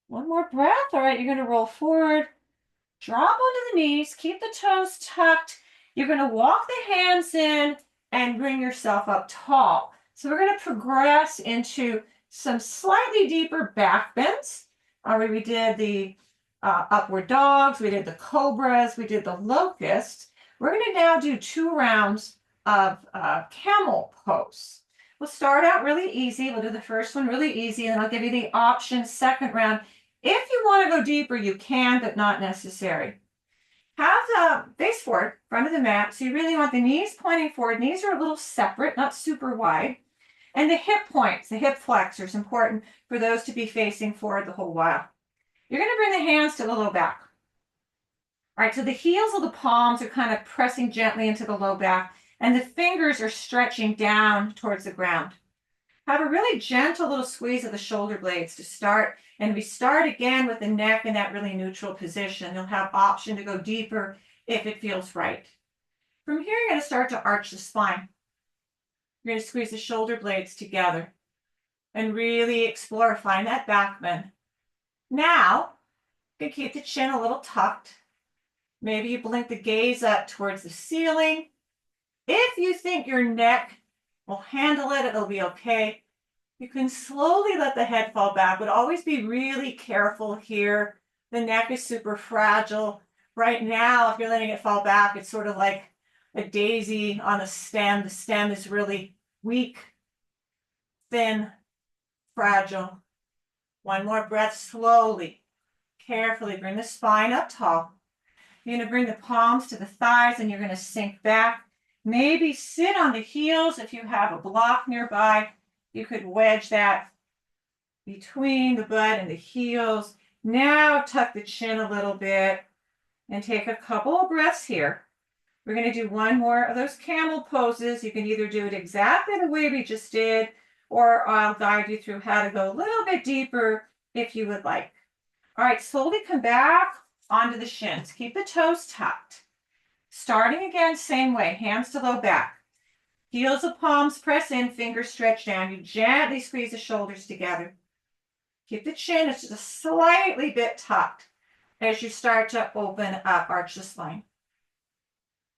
One more breath. All right, you're going to roll forward, drop onto the knees, keep the toes tucked. You're going to walk the hands in and bring yourself up tall. So we're going to progress into some slightly deeper back bends. We did the upward dogs, we did the cobras, we did the locusts. We're going to now do 2 rounds of camel pose. We'll start out really easy. We'll do the first one really easy, and I'll give you the option second round. If you want to go deeper, you can, but not necessary. Have the face forward, front of the mat. So you really want the knees pointing forward. Knees are a little separate, not super wide. And the hip points, the hip flexors, important for those to be facing forward the whole while. You're going to bring the hands to the low back. All right, so the heels of the palms are kind of pressing gently into the low back, and the fingers are stretching down towards the ground. Have a really gentle little squeeze of the shoulder blades to start. And we start again with the neck in that really neutral position. You'll have option to go deeper if it feels right. From here, you're going to start to arch the spine. You're going to squeeze the shoulder blades together and really explore, find that back bend. Now, you can keep the chin a little tucked. Maybe you blink the gaze up towards the ceiling. If you think your neck will handle it, it'll be okay. You can slowly let the head fall back, but always be really careful here. The neck is super fragile. Right now, if you're letting it fall back, it's sort of like a daisy on a stem. The stem is really weak, thin, fragile. One more breath slowly, carefully. Bring the spine up tall. You're going to bring the palms to the thighs and you're going to sink back. Maybe sit on the heels if you have a block nearby. You could wedge that between the butt and the heels. Now tuck the chin a little bit and take a couple of breaths here. We're going to do one more of those camel poses. You can either do it exactly the way we just did, or I'll guide you through how to go a little bit deeper if you would like. All right, slowly come back onto the shins. Keep the toes tucked. Starting again, same way, hands to low back. Heels of palms press in, fingers stretch down. You gently squeeze the shoulders together. Keep the chin just a slightly bit tucked as you start to open up, arch the spine.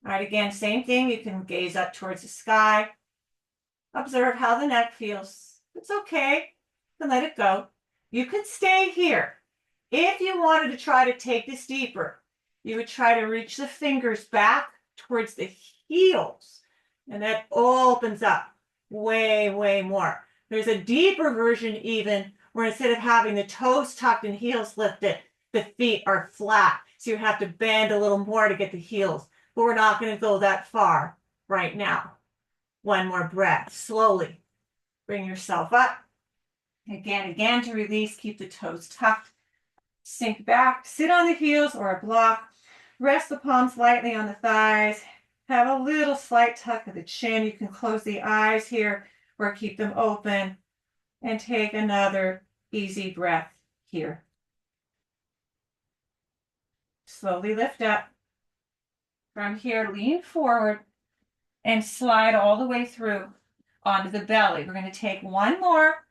All right, again, same thing. You can gaze up towards the sky. Observe how the neck feels. It's okay. You can let it go. You could stay here. If you wanted to try to take this deeper, you would try to reach the fingers back towards the heels. And that opens up way, way more. There's a deeper version even where instead of having the toes tucked and heels lifted, the feet are flat. So you have to bend a little more to get the heels. But we're not going to go that far right now. One more breath. Slowly bring yourself up. Again to release. Keep the toes tucked. Sink back. Sit on the heels or a block. Rest the palms lightly on the thighs. Have a little slight tuck of the chin. You can close the eyes here or keep them open. And take another easy breath here. Slowly lift up. From here, lean forward and slide all the way through onto the belly. We're going to take one more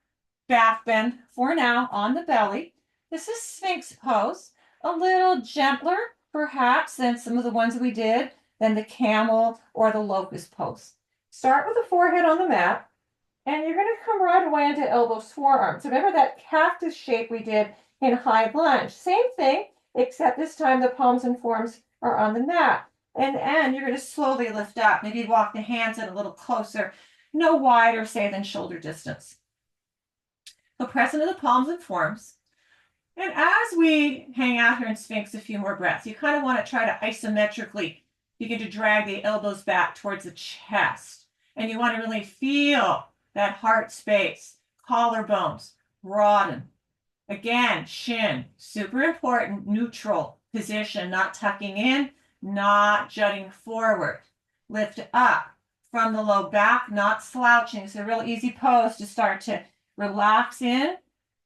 back bend for now on the belly. This is Sphinx pose. A little gentler, perhaps, than some of the ones we did, than the camel or the locust pose. Start with the forehead on the mat, and you're going to come right away into elbows, forearms. Remember that cactus shape we did in high lunge. Same thing, except this time the palms and forearms are on the mat. And you're going to slowly lift up. Maybe walk the hands in a little closer, no wider, say, than shoulder distance. So press into the palms and forearms. And as we hang out here in Sphinx a few more breaths, you kind of want to try to isometrically begin to drag the elbows back towards the chest. And you want to really feel that heart space, collarbones, broaden. Again, shin, super important, neutral position, not tucking in, not jutting forward. Lift up from the low back, not slouching. It's a real easy pose to start to relax in,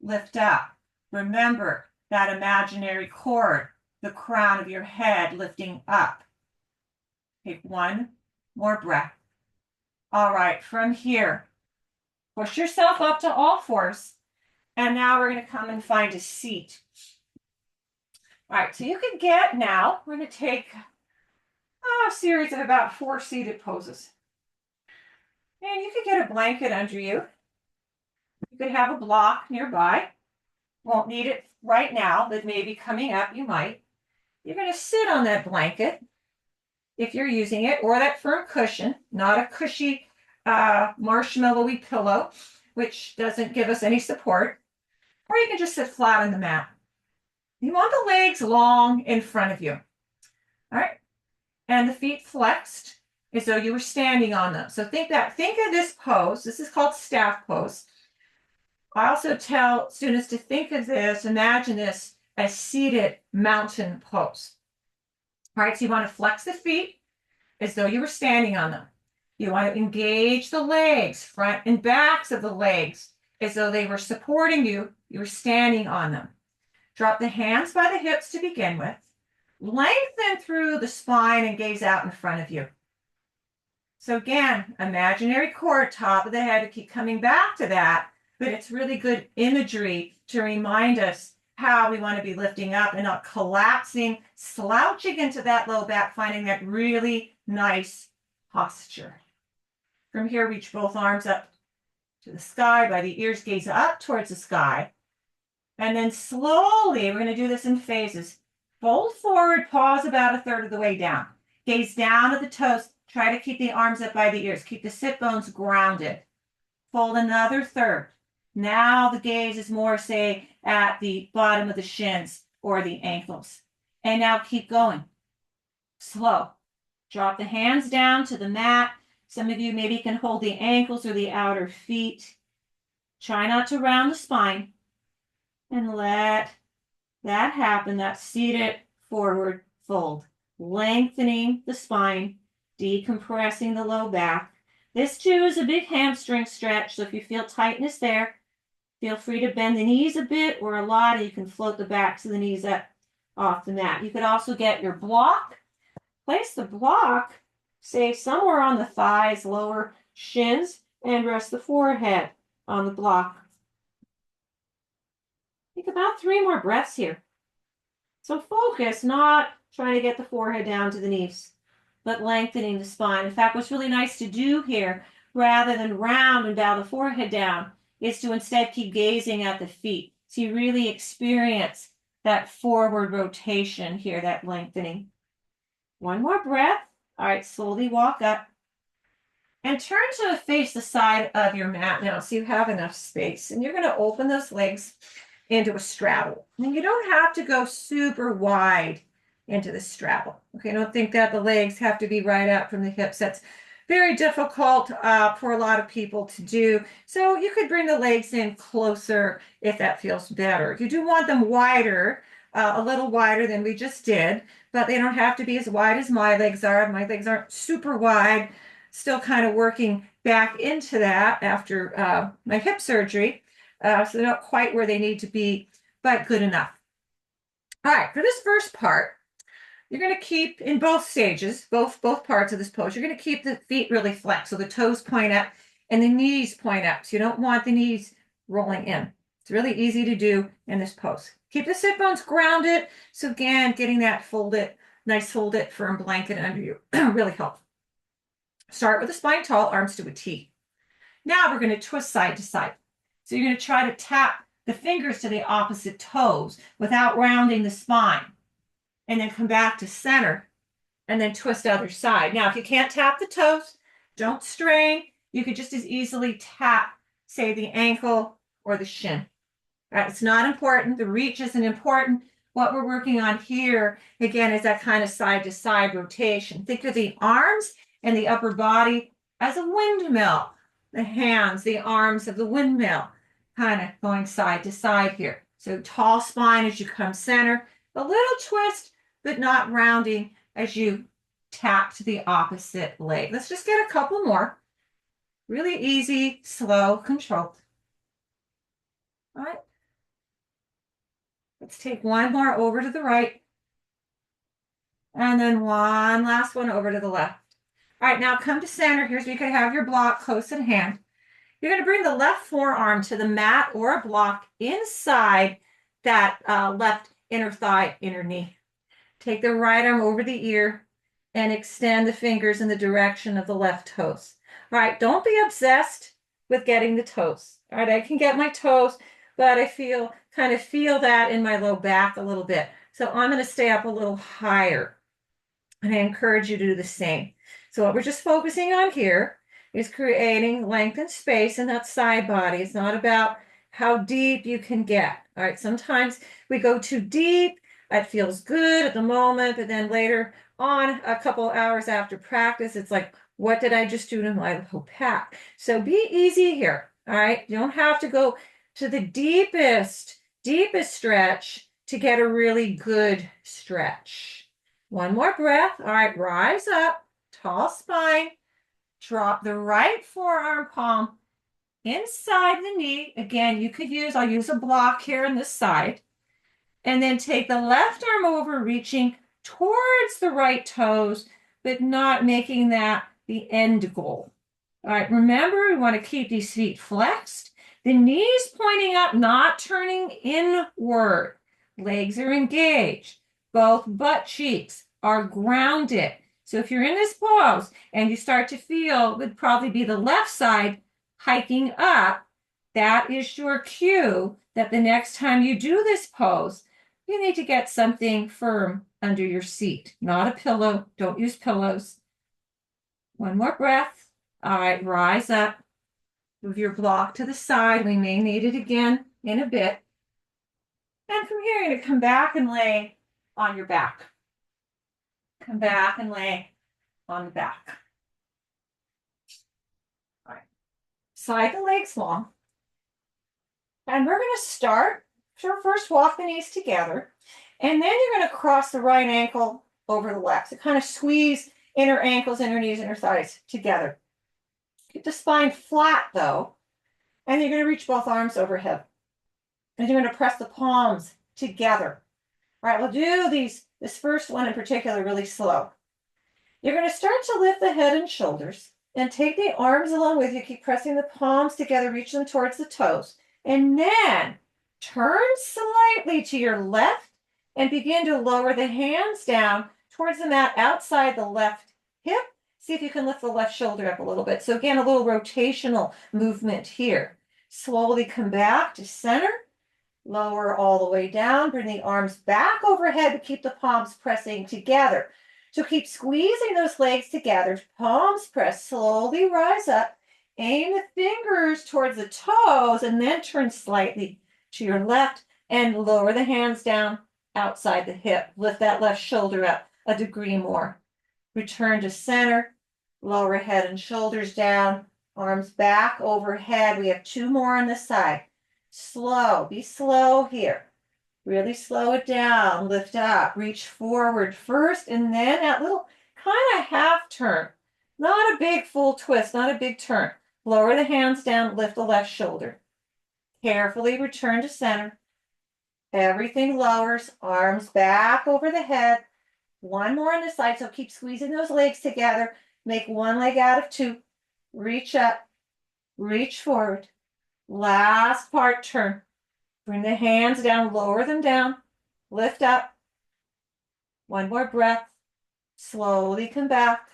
lift up. Remember that imaginary cord, the crown of your head lifting up. Take one more breath. All right, from here, Push yourself up to all fours. And now we're going to come and find a seat. All right, so you can get now, we're going to take a series of about 4 seated poses. And you could get a blanket under you. You could have a block nearby. Won't need it right now, but maybe coming up you might. You're going to sit on that blanket if you're using it, or that firm cushion, not a cushy marshmallowy pillow, which doesn't give us any support. Or you can just sit flat on the mat. You want the legs long in front of you. All right. And the feet flexed as though you were standing on them. So think of this pose. This is called staff pose. I also tell students to think of this, imagine this as seated mountain pose. All right, so you want to flex the feet as though you were standing on them. You want to engage the legs, front and backs of the legs, as though they were supporting you. You were standing on them. Drop the hands by the hips to begin with. Lengthen through the spine and gaze out in front of you. So again, imaginary cord, top of the head, to keep coming back to that, but it's really good imagery to remind us how we want to be lifting up and not collapsing, slouching into that low back, finding that really nice posture. From here, reach both arms up to the sky by the ears, gaze up towards the sky. And then slowly, we're going to do this in phases. Fold forward, pause about a third of the way down. Gaze down at the toes. Try to keep the arms up by the ears. Keep the sit bones grounded. Fold another third. Now the gaze is more, say, at the bottom of the shins or the ankles. And now keep going. Slow. Drop the hands down to the mat. Some of you maybe can hold the ankles or the outer feet. Try not to round the spine. And let that happen. That seated forward fold. Lengthening the spine. Decompressing the low back. This too is a big hamstring stretch, so if you feel tightness there, feel free to bend the knees a bit or a lot, and you can float the backs of the knees up off the mat. You could also get your block. Place the block, say, somewhere on the thighs, lower shins, and rest the forehead on the block. Take about 3 more breaths here. So focus, not trying to get the forehead down to the knees, but lengthening the spine. In fact, what's really nice to do here, rather than round and bow the forehead down, is to instead keep gazing at the feet. So you really experience that forward rotation here, that lengthening. 1 more breath. All right, slowly walk up. And turn to face the side of your mat now so you have enough space. And you're going to open those legs into a straddle. And you don't have to go super wide into the straddle. Okay, don't think that the legs have to be right out from the hips. That's very difficult for a lot of people to do. So you could bring the legs in closer if that feels better. You do want them wider, a little wider than we just did, but they don't have to be as wide as my legs are. My legs aren't super wide. Still kind of working back into that after my hip surgery. So they're not quite where they need to be, but good enough. All right, for this first part, you're going to keep, in both stages, both parts of this pose, you're going to keep the feet really flexed. So the toes point up and the knees point up. So you don't want the knees rolling in. It's really easy to do in this pose. Keep the sit bones grounded. So again, getting that folded, nice folded firm blanket under you really helps. Start with the spine tall, arms to a T. Now we're going to twist side to side. So you're going to try to tap the fingers to the opposite toes without rounding the spine. And then come back to center and then twist other side. Now, if you can't tap the toes, don't strain. You could just as easily tap, say, the ankle or the shin. All right, it's not important. The reach isn't important. What we're working on here, again, is that kind of side to side rotation. Think of the arms and the upper body as a windmill. The hands, the arms of the windmill, kind of going side to side here. So tall spine as you come center, a little twist, but not rounding as you tap to the opposite leg. Let's just get a couple more. Really easy, slow, controlled. All right. Let's take 1 more over to the right. And then 1 last one over to the left. All right, now come to center. Here's where you can have your block close at hand. You're going to bring the left forearm to the mat or a block inside that left inner thigh, inner knee. Take the right arm over the ear and extend the fingers in the direction of the left toes. All right, don't be obsessed with getting the toes. All right, I can get my toes, but I kind of feel that in my low back a little bit. So I'm going to stay up a little higher. And I encourage you to do the same. So what we're just focusing on here is creating length and space in that side body. It's not about how deep you can get. All right, sometimes we go too deep. It feels good at the moment, but then later on, a couple hours after practice, it's like, what did I just do to my low back? So be easy here. All right, you don't have to go to the deepest stretch to get a really good stretch. One more breath. All right, rise up, tall spine. Drop the right forearm palm inside the knee. Again, I'll use a block here on this side. And then take the left arm over, reaching towards the right toes, but not making that the end goal. All right, remember, we want to keep these feet flexed. The knees pointing up, not turning inward. Legs are engaged. Both butt cheeks are grounded. So if you're in this pose and you start to feel, would probably be the left side hiking up, that is your cue that the next time you do this pose, you need to get something firm under your seat, not a pillow. Don't use pillows. One more breath. All right, rise up. Move your block to the side. We may need it again in a bit. And from here, you're going to come back and lay on your back. Come back and lay on the back. All right. Side the legs long. And we're going to start. So first, walk the knees together. And then you're going to cross the right ankle over the left. So kind of squeeze inner ankles, inner knees, inner thighs together. Keep the spine flat, though. And you're going to reach both arms overhead. And you're going to press the palms together. All right, we'll do this first one in particular really slow. You're going to start to lift the head and shoulders and take the arms along with you. Keep pressing the palms together, reach them towards the toes. And then turn slightly to your left and begin to lower the hands down towards the mat outside the left hip. See if you can lift the left shoulder up a little bit. So again, a little rotational movement here. Slowly come back to center. Lower all the way down. Bring the arms back overhead, but keep the palms pressing together. So keep squeezing those legs together. Palms press. Slowly rise up. Aim the fingers towards the toes and then turn slightly to your left and lower the hands down outside the hip. Lift that left shoulder up a degree more. Return to center. Lower head and shoulders down. Arms back overhead. We have two more on this side. Slow. Be slow here. Really slow it down. Lift up. Reach forward first and then that little kind of half turn. Not a big full twist, not a big turn. Lower the hands down, lift the left shoulder. Carefully return to center. Everything lowers, arms back over the head. One more on the side, so keep squeezing those legs together. Make one leg out of two. Reach up, reach forward. Last part, turn. Bring the hands down, lower them down. Lift up. One more breath. Slowly come back.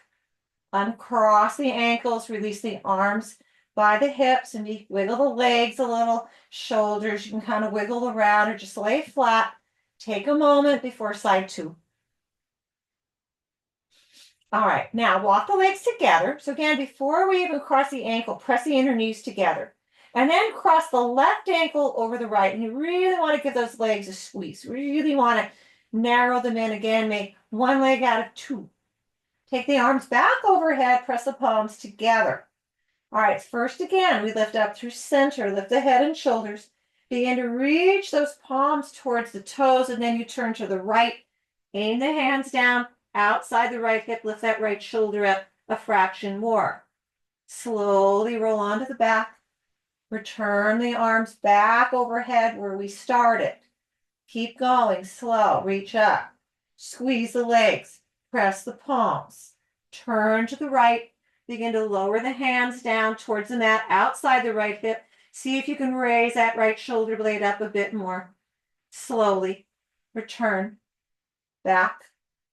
Uncross the ankles, release the arms by the hips and wiggle the legs a little, shoulders, you can kind of wiggle around or just lay flat. Take a moment before side two. All right, now walk the legs together. So again, before we even cross the ankle, press the inner knees together. And then cross the left ankle over the right. And you really want to give those legs a squeeze. Really want to narrow them in again. Make one leg out of two. Take the arms back overhead, press the palms together. All right, first again, we lift up through center, lift the head and shoulders. Begin to reach those palms towards the toes, and then you turn to the right. Aim the hands down, outside the right hip, lift that right shoulder up a fraction more. Slowly roll onto the back. Return the arms back overhead where we started. Keep going, slow, reach up. Squeeze the legs. Press the palms. Turn to the right. Begin to lower the hands down towards the mat outside the right hip. See if you can raise that right shoulder blade up a bit more. Slowly return back,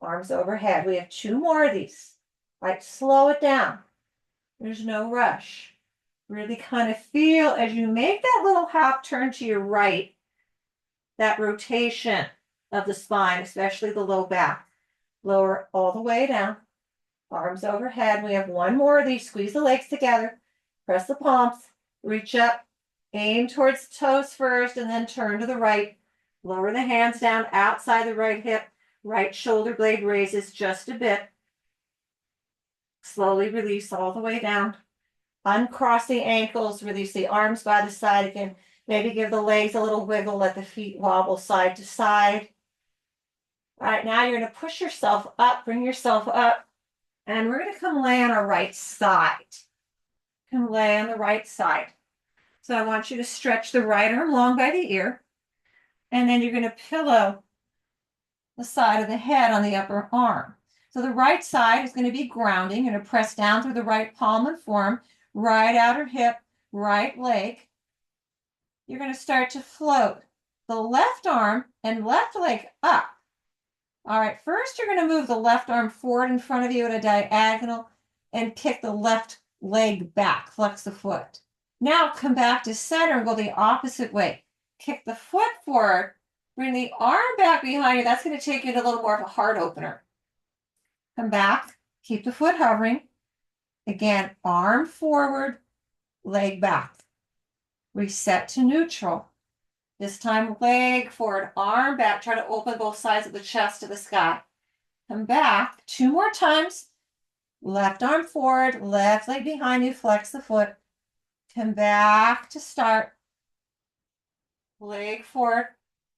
arms overhead. We have 2 more of these. Right, slow it down. There's no rush. Really kind of feel as you make that little half turn to your right, that rotation of the spine, especially the low back. Lower all the way down, arms overhead. We have 1 more of these. Squeeze the legs together, press the palms, reach up, aim towards the toes first, and then turn to the right. Lower the hands down outside the right hip. Right shoulder blade raises just a bit. Slowly release all the way down. Uncross the ankles, release the arms by the side again. Maybe give the legs a little wiggle, let the feet wobble side to side. All right, now you're going to push yourself up, bring yourself up, and we're going to come lay on our right side. Come lay on the right side. So I want you to stretch the right arm long by the ear, and then you're going to pillow the side of the head on the upper arm. So the right side is going to be grounding. You're going to press down through the right palm and forearm, right outer hip, right leg. You're going to start to float the left arm and left leg up. All right, first you're going to move the left arm forward in front of you at a diagonal and kick the left leg back, flex the foot. Now come back to center and go the opposite way. Kick the foot forward, bring the arm back behind you. That's going to take you to a little more of a heart opener. Come back, keep the foot hovering. Again, arm forward, leg back. Reset to neutral. This time, leg forward, arm back. Try to open both sides of the chest to the sky. Come back 2 more times. Left arm forward, left leg behind you, flex the foot. Come back to start. Leg forward,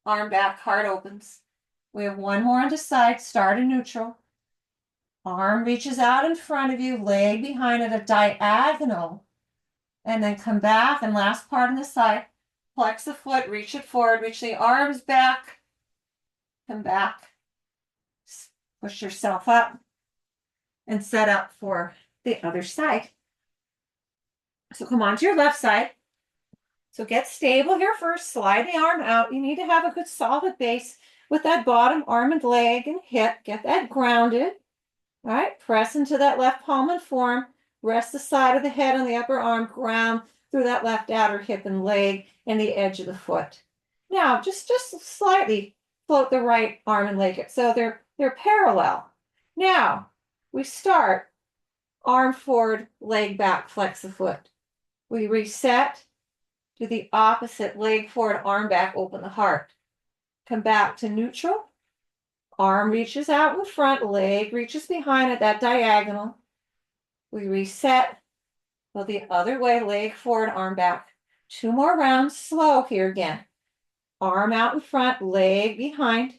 arm back, heart opens. We have 1 more on the side, start in neutral. Arm reaches out in front of you, leg behind it, a diagonal. And then come back, and last part on the side. Flex the foot, reach it forward, reach the arms back. Come back. Push yourself up. And set up for the other side. So come on to your left side. So get stable here first. Slide the arm out. You need to have a good solid base with that bottom arm and leg and hip. Get that grounded. All right, press into that left palm and forearm. Rest the side of the head on the upper arm. Ground through that left outer hip and leg and the edge of the foot. Now, just slightly float the right arm and leg. So they're parallel. Now, we start arm forward, leg back, flex the foot. We reset to the opposite, leg forward, arm back, open the heart. Come back to neutral. Arm reaches out in front, leg reaches behind at that diagonal. We reset, go the other way, leg forward, arm back. 2 more rounds, slow here again. Arm out in front, leg behind.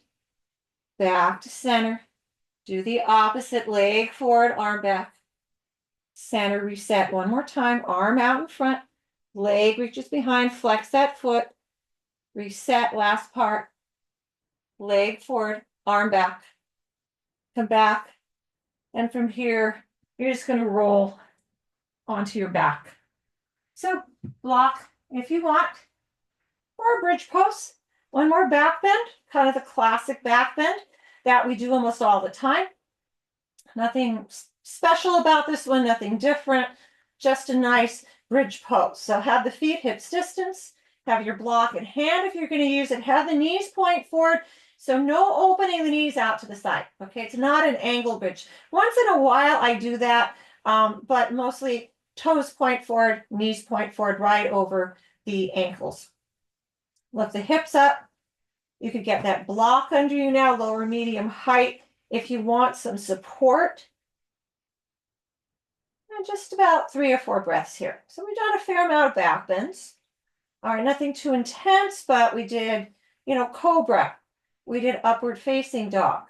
Back to center. Do the opposite, leg forward, arm back. Center, reset 1 more time, arm out in front, leg reaches behind, flex that foot. Reset, last part. Leg forward, arm back. Come back. And from here, you're just going to roll onto your back. So block if you want. Or bridge pose. 1 more back bend, kind of the classic back bend that we do almost all the time. Nothing special about this one, nothing different, just a nice bridge pose. So have the feet hips distance, have your block in hand if you're going to use it, have the knees point forward. So no opening the knees out to the side. Okay, it's not an angle bridge. Once in a while I do that, but mostly toes point forward, knees point forward, right over the ankles. Lift the hips up. You could get that block under you now, lower medium height. If you want some support, and just about 3 or 4 breaths here. So we've done a fair amount of back bends. All right, nothing too intense, but we did, cobra. We did upward facing dog.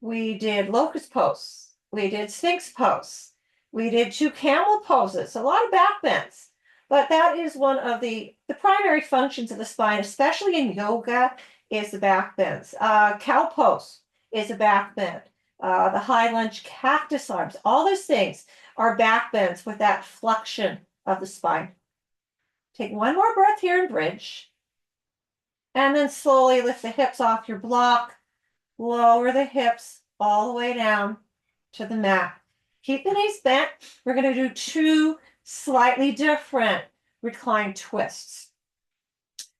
We did locust pose. We did sphinx pose. We did 2 camel poses, a lot of back bends. But that is one of the primary functions of the spine, especially in yoga, is the back bends. Cow pose is a back bend. the high lunge cactus arms. All those things are back bends with that flexion of the spine. Take one more breath here and bridge. And then slowly lift the hips off your block. Lower the hips all the way down to the mat. Keep the knees bent. We're going to do two slightly different reclined twists.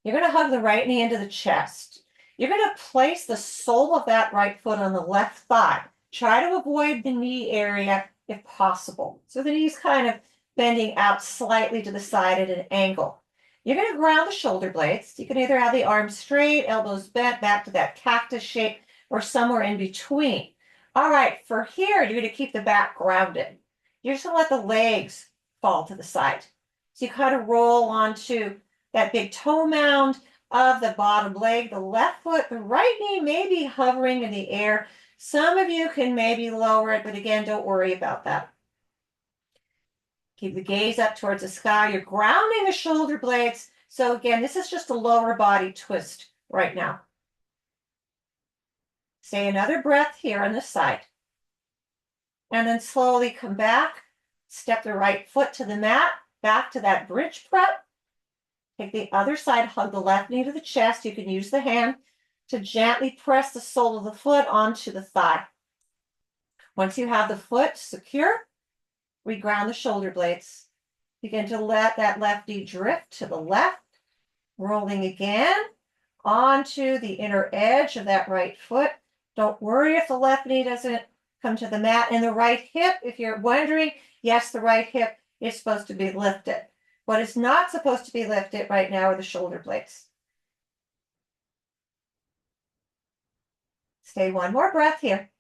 You're going to hug the right knee into the chest. You're going to place the sole of that right foot on the left thigh. Try to avoid the knee area if possible. So the knee's kind of bending out slightly to the side at an angle. You're going to ground the shoulder blades. You can either have the arms straight, elbows bent back to that cactus shape, or somewhere in between. All right, for here, you're going to keep the back grounded. You're just going to let the legs fall to the side. So you kind of roll onto that big toe mound of the bottom leg, the left foot, the right knee may be hovering in the air. Some of you can maybe lower it, but again, don't worry about that. Keep the gaze up towards the sky. You're grounding the shoulder blades. So again, this is just a lower body twist right now. Stay another breath here on this side. And then slowly come back. Step the right foot to the mat, back to that bridge prep. Take the other side, hug the left knee to the chest. You can use the hand to gently press the sole of the foot onto the thigh. Once you have the foot secure, reground the shoulder blades. Begin to let that left knee drift to the left, rolling again onto the inner edge of that right foot. Don't worry if the left knee doesn't come to the mat. And the right hip, if you're wondering, yes, the right hip is supposed to be lifted. What is not supposed to be lifted right now are the shoulder blades. Stay one more breath here.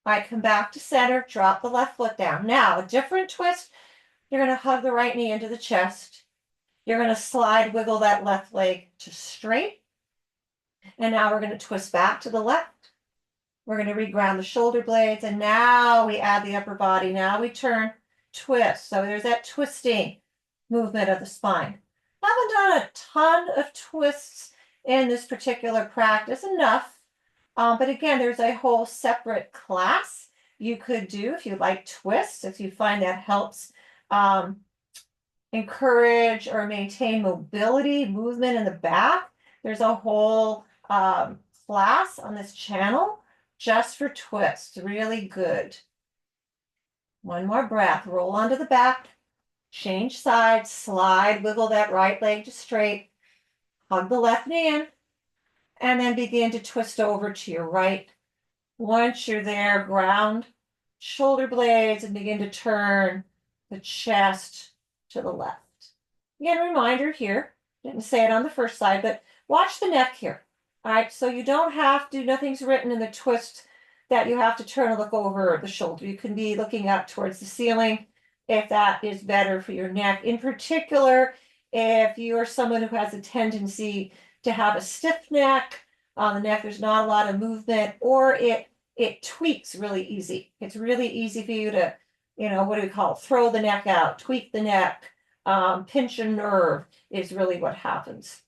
All right, come back to center, drop the left foot down. Now, a different twist. You're going to hug the right knee into the chest. You're going to slide, wiggle that left leg to straight. And now we're going to twist back to the left. We're going to reground the shoulder blades. And now we add the upper body. Now we turn, twist. So there's that twisting movement of the spine. I haven't done a ton of twists in this particular practice, enough. But again, there's a whole separate class you could do if you like twists, if you find that helps encourage or maintain mobility, movement in the back. There's a whole class on this channel just for twists. Really good. One more breath. Roll onto the back. Change sides. Slide. Wiggle that right leg to straight. Hug the left knee in. And then begin to twist over to your right. Once you're there, ground shoulder blades and begin to turn the chest to the left. Again, reminder here, didn't say it on the first side, but watch the neck here. All right, so you don't have to, nothing's written in the twist that you have to turn and look over the shoulder. You can be looking up towards the ceiling if that is better for your neck. In particular, if you are someone who has a tendency to have a stiff neck on the neck, there's not a lot of movement, or it tweaks really easy. It's really easy for you to, what do we call it? Throw the neck out, tweak the neck, pinch a nerve is really what happens.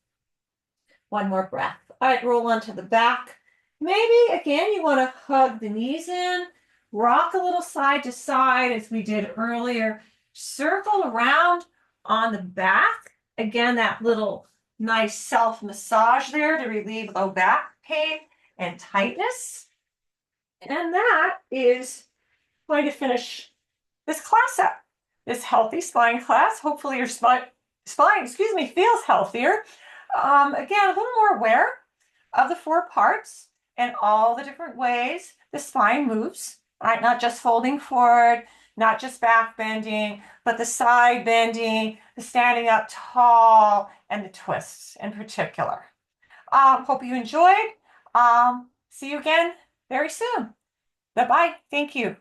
One more breath. All right, roll onto the back. Maybe again, you want to hug the knees in, rock a little side to side as we did earlier. Circle around on the back. Again, that little nice self-massage there to relieve low back pain and tightness. And that is going to finish this class up, this healthy spine class. Hopefully your spine, feels healthier. Again, a little more aware of the four parts and all the different ways the spine moves. All right, not just folding forward, not just back bending, but the side bending, the standing up tall, and the twists in particular. Hope you enjoyed. See you again very soon. Bye-bye. Thank you.